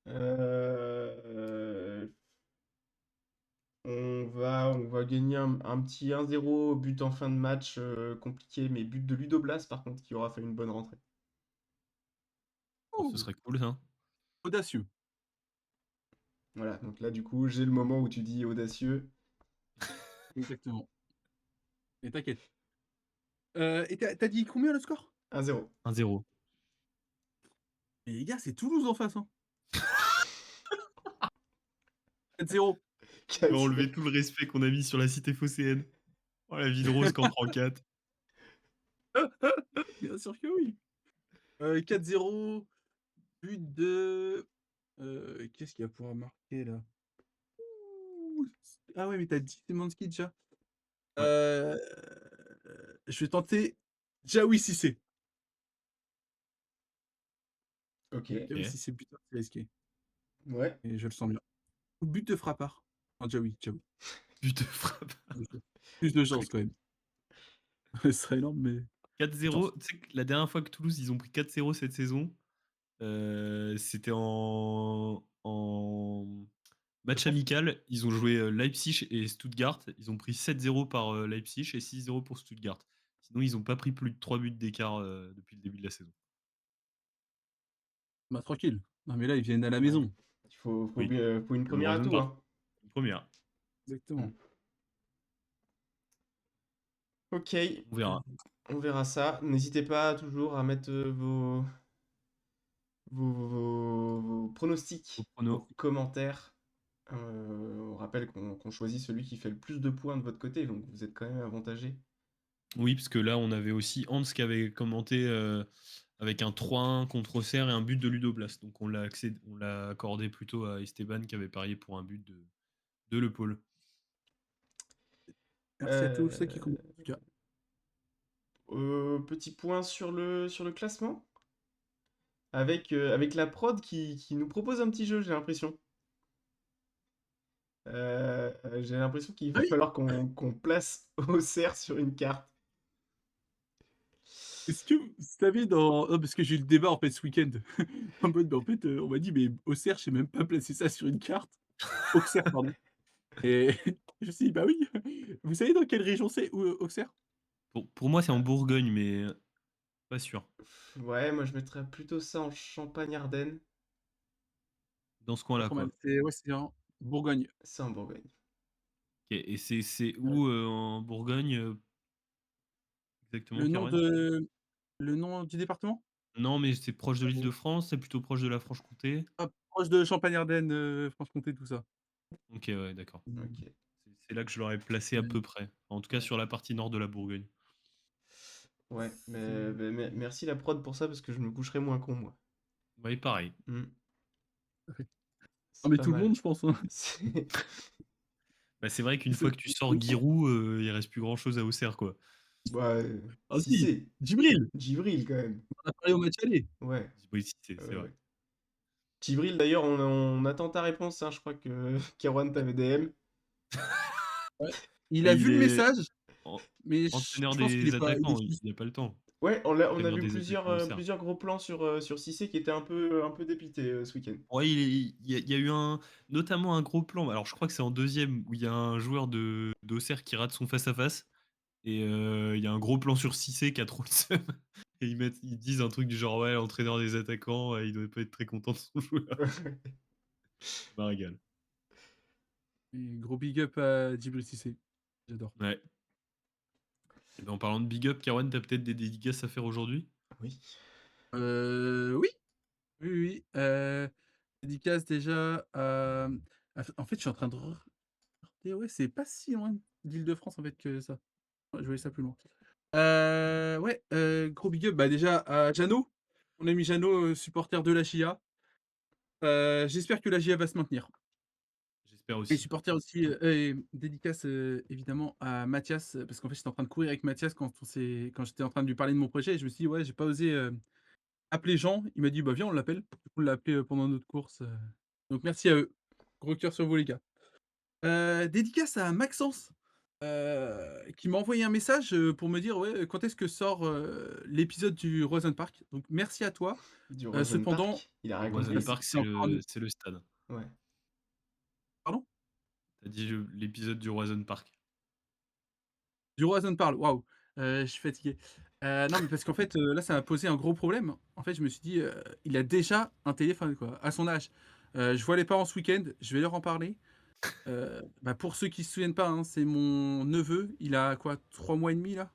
S1: Euh, on va gagner un petit 1-0, but en fin de match compliqué, mais but de Ludo Blas par contre qui aura fait une bonne rentrée.
S2: Oh, ce
S3: Ouh,
S2: serait cool, ça.
S3: audacieux.
S1: Voilà, donc là du coup j'ai le moment où tu dis audacieux.
S3: Exactement. Et t'inquiète. Et t'as dit combien le score?
S1: 1-0.
S2: 1-0.
S3: Et les gars, c'est Toulouse en face, hein. 4-0.
S2: Tu vas enlever tout le respect qu'on a mis sur la cité phocéenne. Oh, la ville rose qu'en prend 4.
S3: Bien sûr que oui. 4-0, but de... qu'est-ce qu'il y a pour marquer là? Ouh, ah ouais, mais t'as dit Szymanski déjà.
S2: Ouais.
S3: Je vais tenter Jaoui Cissé.
S1: Ok,
S3: Jaoui
S2: Ok.
S3: Cissé, buteur, c'est risqué.
S1: ouais.
S3: Et je le sens bien. Ou but de frappard. Non, Jaoui.
S2: But de frappe.
S3: Plus de chance quand même. Ce serait énorme, mais
S2: 4-0.
S3: chance.
S2: Tu sais que la dernière fois que Toulouse, ils ont pris 4-0 cette saison, c'était en match
S3: France.
S2: amical. Ils ont joué Leipzig et Stuttgart. Ils ont pris 7-0 par Leipzig et 6-0 pour Stuttgart. Sinon, ils n'ont pas pris plus de 3 buts d'écart depuis le début de la saison.
S3: Bah tranquille. Non mais là, ils viennent à la
S1: Ouais.
S3: maison.
S1: Il faut
S2: Oui.
S1: une
S2: Le
S1: première à
S2: Rosenborg.
S1: tout, hein.
S2: Une première.
S3: Exactement.
S1: Ok,
S2: On verra.
S1: on verra ça. N'hésitez pas toujours à mettre vos pronostics
S2: Au prono.
S1: en commentaire. On rappelle qu'on choisit celui qui fait le plus de points de votre côté, donc vous êtes quand même avantagé.
S2: Oui, parce que là, on avait aussi Hans qui avait commenté avec un 3-1 contre Auxerre et un but de Ludo Blas. Donc on l'a accordé plutôt à Esteban qui avait parié pour un but de Le Paul.
S3: Merci à tous ceux qui commentent. En tout cas.
S1: Petit point sur le classement. Avec la prod qui nous propose un petit jeu, j'ai l'impression. J'ai l'impression qu'il
S3: Ah
S1: va
S3: oui,
S1: falloir qu'on place Auxerre sur une carte.
S3: est-ce que vous savez dans... Non, parce que j'ai eu le débat en fait ce week-end. En mode, en fait, on m'a dit, mais Auxerre, je sais même pas placer ça sur une carte. Auxerre, pardon. Et je me suis dit, bah oui. Vous savez dans quelle région c'est Auxerre?
S2: Pour moi, c'est en Bourgogne, mais pas sûr.
S1: Ouais, moi je mettrais plutôt ça en Champagne-Ardenne.
S2: Dans ce
S3: Pas
S2: coin-là,
S3: trop
S2: quoi.
S3: mal. Ouais, c'est en Bourgogne.
S1: C'est en Bourgogne.
S2: Ok, et c'est où en Bourgogne exactement,
S3: Le nom
S2: Caroline?
S3: de... Le nom du département?
S2: Non, mais c'est proche de l'Île-de-France, c'est plutôt proche de la Franche-Comté.
S3: Ah, proche de Champagne-Ardenne, Franche-Comté, tout ça.
S2: Ok, ouais, d'accord.
S1: Ok.
S2: C'est là que je l'aurais placé à peu près. En tout cas, sur la partie nord de la Bourgogne.
S1: Ouais, mais merci la prod pour ça parce que je me coucherai moins con, moi.
S2: Oui, pareil.
S1: Hmm,
S3: Ah,
S1: c'est
S3: mais
S1: pas
S3: tout le
S1: mal.
S3: monde, je pense, hein.
S2: Bah, c'est vrai qu'une fois
S3: C'est
S2: que tu sors Giroud, il reste plus grand-chose à Auxerre, quoi.
S1: Bah,
S3: Ah
S1: si
S3: si,
S1: c'est.
S3: Djibril!
S1: Djibril quand même.
S3: On a parlé au match aller.
S1: Ouais.
S2: Oui, si, c'est
S1: Ouais,
S2: vrai.
S1: ouais. Djibril d'ailleurs, on attend ta réponse, hein. Je crois que Kerouan t'avait DM.
S3: Ouais. Il
S2: Et
S3: a
S2: il
S3: vu le
S2: est
S3: message,
S2: en-
S3: mais
S2: entraîneur
S3: je pense qu'il
S2: des
S3: est pas... il
S2: attaquants,
S3: est juste-
S2: il n'a pas le temps.
S1: Ouais, on a
S2: Entraîneur
S1: vu
S2: des attaquants Auxerre.
S1: plusieurs gros plans sur Cissé qui était un peu dépité ce week-end.
S2: Ouais, il y a eu notamment un gros plan. Alors, je crois que c'est en deuxième où il y a un joueur d'Auxerre qui rate son face-à-face. Et il y a un gros plan sur Cissé qui a trop le seum. Et ils disent un truc du genre, ouais, l'entraîneur des attaquants, il doit pas être très content de son joueur. Ça me régale.
S3: Et gros big up à Djibril Cissé. J'adore.
S2: Ouais. Et ben, en parlant de big up, Kawan, t'as peut-être des dédicaces à faire aujourd'hui?
S1: Oui.
S3: Oui, oui, oui. Dédicace déjà en fait, je suis en train de regarder, ouais, c'est pas si loin d'Île-de-France, en fait, que ça. Ouais, je voyais ça plus loin. Ouais, gros big up, bah, déjà à Jeannot, mon ami Jeannot, supporter de la GIA. J'espère que la GIA va se maintenir.
S2: J'espère
S3: Et
S2: aussi.
S3: supporter aussi, et dédicace, évidemment à Mathias, parce qu'en fait, j'étais en train de courir avec Mathias quand j'étais en train de lui parler de mon projet et je me suis dit: «Ouais, j'ai pas osé, appeler Jean». Il m'a dit: «Bah, viens, on l'appelle». Du coup, on l'a appelé, pendant notre course, donc merci à eux. Gros cœur sur vous, les gars. Dédicace à Maxence, qui m'a envoyé un message, pour me dire: «Ouais, quand est-ce que sort, l'épisode du Roison Park?» Donc merci à toi.
S1: Du Rosen
S3: Cependant,
S1: Park, il a
S2: Le
S1: rien
S2: Roison
S1: compris.
S2: Park,
S3: c'est encore un
S2: c'est le stade.
S1: Ouais.
S3: pardon?
S2: T'as dit l'épisode du Roison Park.
S3: Du Horizon parle, waouh, je suis fatigué. Non, mais parce qu'en fait, là, ça m'a posé un gros problème. En fait, je me suis dit, il a déjà un téléphone, quoi, à son âge. Je vois les parents ce week-end, je vais leur en parler. Bah, pour ceux qui se souviennent pas, hein, c'est mon neveu, il a quoi, 3 mois et demi là?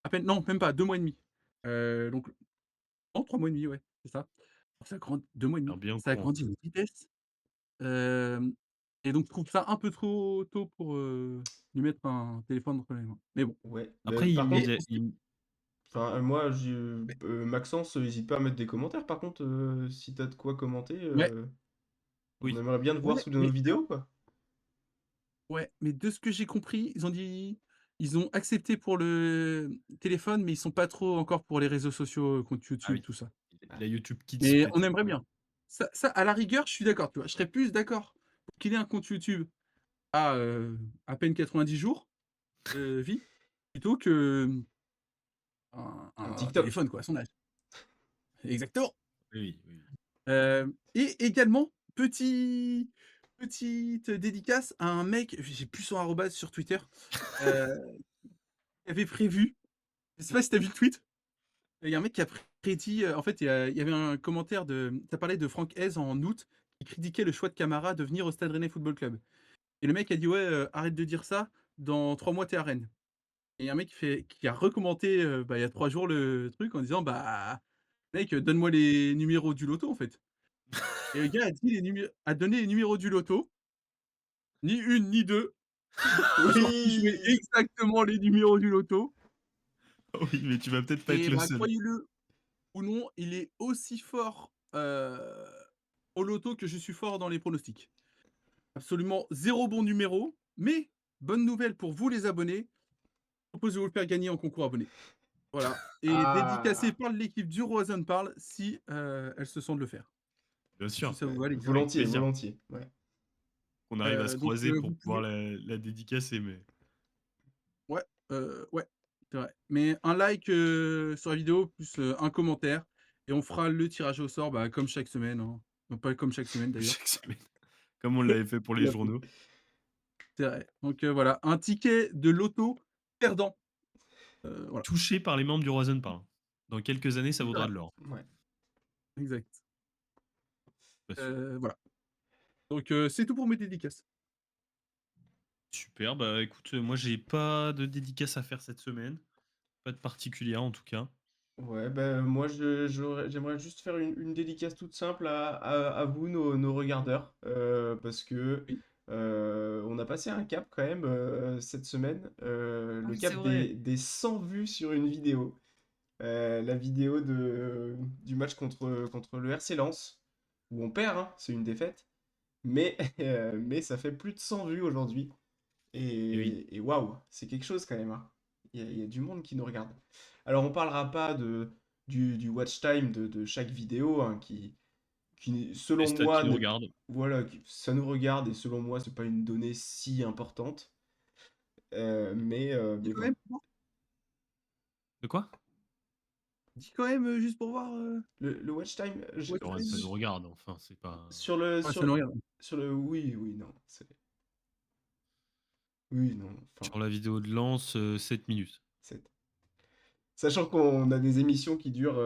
S3: À peine, non, même pas, 2 mois et demi. Donc non, 3 mois et demi, ouais, c'est ça. Ça grandit 2 mois et
S2: Alors
S3: demi.
S2: bien au
S3: Ça a
S2: courant.
S3: grandi à une vitesse, hem et donc je trouve ça un peu trop tôt pour, lui mettre un téléphone entre les mains. Mais bon.
S1: Ouais. Mais
S2: Après,
S1: par contre,
S3: Et ensuite
S1: enfin, moi, Maxence, hésite pas à mettre des commentaires. Par contre, si t'as de quoi commenter,
S3: ouais,
S1: on
S2: Oui.
S1: aimerait bien te voir
S3: ouais,
S1: sous nos
S3: mais
S1: vidéos, quoi.
S3: ouais, mais de ce que j'ai compris, ils ont accepté pour le téléphone, mais ils sont pas trop encore pour les réseaux sociaux, compte
S2: Ah
S3: YouTube,
S2: oui.
S3: tout ça.
S2: La YouTube Kids,
S3: Mais on
S2: peut-être.
S3: aimerait bien. Ça, à la rigueur, je suis d'accord, tu vois? Je serais plus d'accord pour qu'il ait un compte YouTube à peine 90 jours de vie, plutôt que,
S1: Un
S3: un
S1: TikTok.
S3: téléphone, quoi, à son âge. Exactement.
S2: Oui, oui, oui.
S3: Et également, petite dédicace à un mec, j'ai plus son arrobase sur Twitter, heu, qui avait prévu, je sais pas si tu as vu le tweet? Il y a un mec qui a prédit, en fait, il y avait un commentaire ça parlait de Franck Hez en août, qui critiquait le choix de Camara de venir au Stade Rennais Football Club. Et le mec a dit: «Ouais, arrête de dire ça, dans 3 mois tu es à Rennes». Et il y a un mec qui a recommandé, bah, il y a 3 jours le truc en disant: «Bah, mec, donne-moi les numéros du loto, en fait». Et le gars a donné les numéros du loto, ni une ni deux. J'ai joué
S1: Oui!
S3: exactement les numéros du loto
S2: Oh oui, mais tu vas peut-être pas être
S3: et
S2: le
S3: bah,
S2: seul.
S3: croyez-le ou non, il est aussi fort, au loto que je suis fort dans les pronostics. Absolument zéro bon numéro, mais bonne nouvelle pour vous les abonnés, je propose de vous le faire gagner en concours abonné. Voilà, et dédicacé
S1: Ah!
S3: par l'équipe du Roazhon Parle si, elle se sent de le faire.
S2: Bien
S3: Si
S2: sûr,
S3: ça vous va les gars?
S2: avec
S1: Volontiers,
S2: plaisir.
S1: volontiers. Ouais.
S2: On arrive à se
S3: Donc,
S2: croiser pour
S3: vous
S2: pouvoir
S3: pouvez
S2: la dédicacer, mais
S3: ouais, ouais, c'est vrai. Mais un like, sur la vidéo plus, un commentaire et on fera le tirage au sort, bah, comme chaque semaine, hein. Non, pas comme chaque semaine d'ailleurs.
S2: chaque semaine, comme on l'avait fait pour les journaux.
S3: C'est vrai. Donc, voilà, un ticket de loto perdant, voilà.
S2: Touché par les membres du Roison Park. Dans quelques années, ça
S3: C'est
S2: vaudra
S3: vrai,
S2: de l'or.
S1: Ouais.
S3: exact.
S2: Pas sûr.
S3: Voilà. Donc, c'est tout pour mes dédicaces.
S2: Super, bah écoute, moi j'ai pas de dédicace à faire cette semaine. Pas de particulière en tout cas.
S1: Ouais, ben moi j'aimerais juste faire une dédicace toute simple à vous, nos regardeurs, parce que
S3: Oui.
S1: on a passé un cap quand même cette semaine,
S2: Ah
S1: le
S2: oui, c'est
S1: cap
S2: vrai.
S1: des 100 vues sur une vidéo. La vidéo du match contre le RC Lens, où on perd, hein, c'est une défaite, mais, mais ça fait plus de 100 vues aujourd'hui.
S2: Et oui.
S1: Et waouh, c'est quelque chose quand même, hein. Il y a du monde qui nous regarde. Alors on parlera pas du watch time de chaque vidéo, hein, qui
S2: Les
S1: selon
S2: stats
S1: moi,
S2: qui nous regardent.
S1: voilà, ça nous regarde et selon moi, c'est pas une donnée si importante.
S3: Dis
S1: Mais
S3: quand
S1: voilà.
S3: même
S2: De quoi?
S3: dis quand même, juste pour voir,
S1: Le watch time,
S3: watch
S2: Ça
S3: time.
S2: nous regarde, enfin, c'est pas.
S1: sur le,
S3: Ouais, ça nous regarde.
S1: sur le, oui, oui, non, oui, non, enfin,
S2: Sur la vidéo de Lance, 7 minutes.
S1: c'est. Sachant qu'on a des émissions qui durent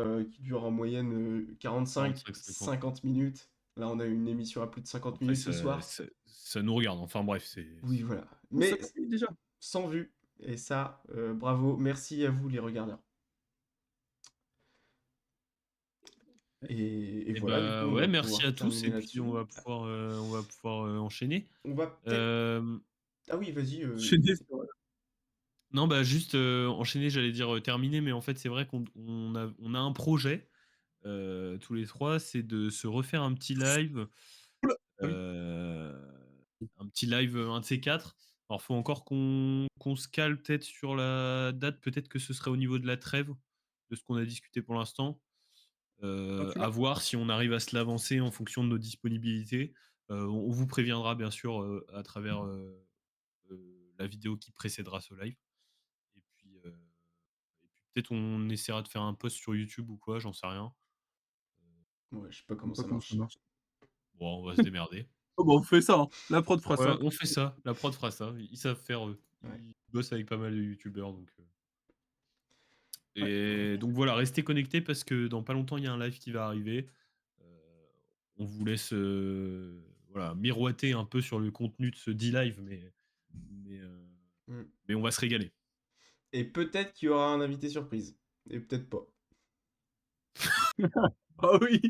S1: en moyenne
S2: 45-50.
S1: 45-50 minutes. Là, on a une émission à plus de 50
S2: Après,
S1: minutes ce soir.
S2: ça nous regarde. Enfin bref,
S1: Oui, voilà.
S3: Oh, ça
S1: Mais
S3: suit déjà.
S1: sans vue. Et ça, bravo. Merci à vous, les regardeurs. Et
S2: Et
S1: voilà, du coup,
S2: bah
S1: on
S2: ouais,
S1: va
S2: merci
S1: pouvoir
S2: à tous
S1: terminer
S2: et puis
S1: là-dessus.
S2: on va pouvoir enchaîner.
S1: On va peut-être.
S2: Euh,
S1: Ah oui, vas-y.
S3: Enchaîner sur.
S2: non, bah juste enchaîner, j'allais dire terminer, mais en fait, c'est vrai on a un projet tous les trois, c'est de se refaire un petit live.
S3: Oula. Ah oui.
S2: euh, un petit live, un de ces quatre. Alors, faut encore qu'on se cale peut-être sur la date. Peut-être que ce serait au niveau de la trêve, de ce qu'on a discuté pour l'instant.
S3: Ah, tu
S2: À
S3: l'as.
S2: voir si on arrive à se l'avancer en fonction de nos disponibilités. On vous préviendra bien sûr à travers la vidéo qui précédera ce live. Et puis peut-être on essaiera de faire un post sur YouTube ou quoi, j'en sais rien.
S1: Ouais, je sais pas
S3: Je sais
S1: comment
S3: pas
S1: ça
S3: comment ça
S1: marche.
S3: marche.
S2: Bon, on va se démerder.
S3: Oh, bah, on fait ça, hein. La prod fera
S2: Ouais,
S3: ça.
S2: on fait ça. La prod fera ça. Ils savent faire.
S1: Ouais.
S2: Ils bossent avec pas mal de youtubeurs. Donc,
S3: Ouais.
S2: et donc voilà, restez connectés parce que dans pas longtemps, il y a un live qui va arriver. Euh, on vous laisse voilà, miroiter un peu sur le contenu de ce D-Live, mais, euh,
S1: Mm.
S2: mais on va se régaler.
S1: Et peut-être qu'il y aura un invité surprise. Et peut-être pas.
S3: Ah oui.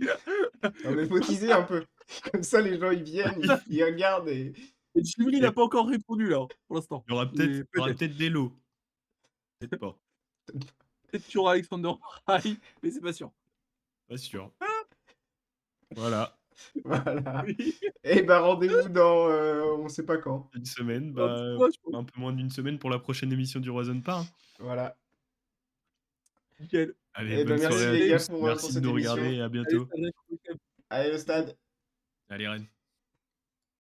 S1: Non, mais faut teaser un peu. Comme ça, les gens, ils viennent, ils regardent et.
S3: Et Chivry, il
S2: Et
S3: a pas encore répondu là, pour l'instant.
S2: il y aura
S3: Mais peut-être.
S2: peut-être des lots. Peut-être pas.
S3: Peut-être qu'il y aura Alexander Fry, mais c'est pas sûr.
S2: Pas sûr. Voilà.
S1: Voilà.
S3: Oui.
S1: Et bah, rendez-vous dans on sait pas quand.
S2: Une semaine,
S3: Un petit
S2: bah,
S3: mois, je pense.
S2: un peu moins d'une semaine pour la prochaine émission du Roison Pas. Hein.
S1: Voilà.
S3: Nickel.
S2: Allez,
S1: Et ben
S2: bonne
S1: merci
S2: soirée à
S1: les
S3: Allez,
S1: gars
S2: tous.
S1: pour
S2: Merci de
S1: cette
S2: nous
S1: émission.
S2: regarder et à
S3: allez,
S2: bientôt.
S3: ça va être le week-end.
S1: Allez, au stade.
S2: Allez, Rennes.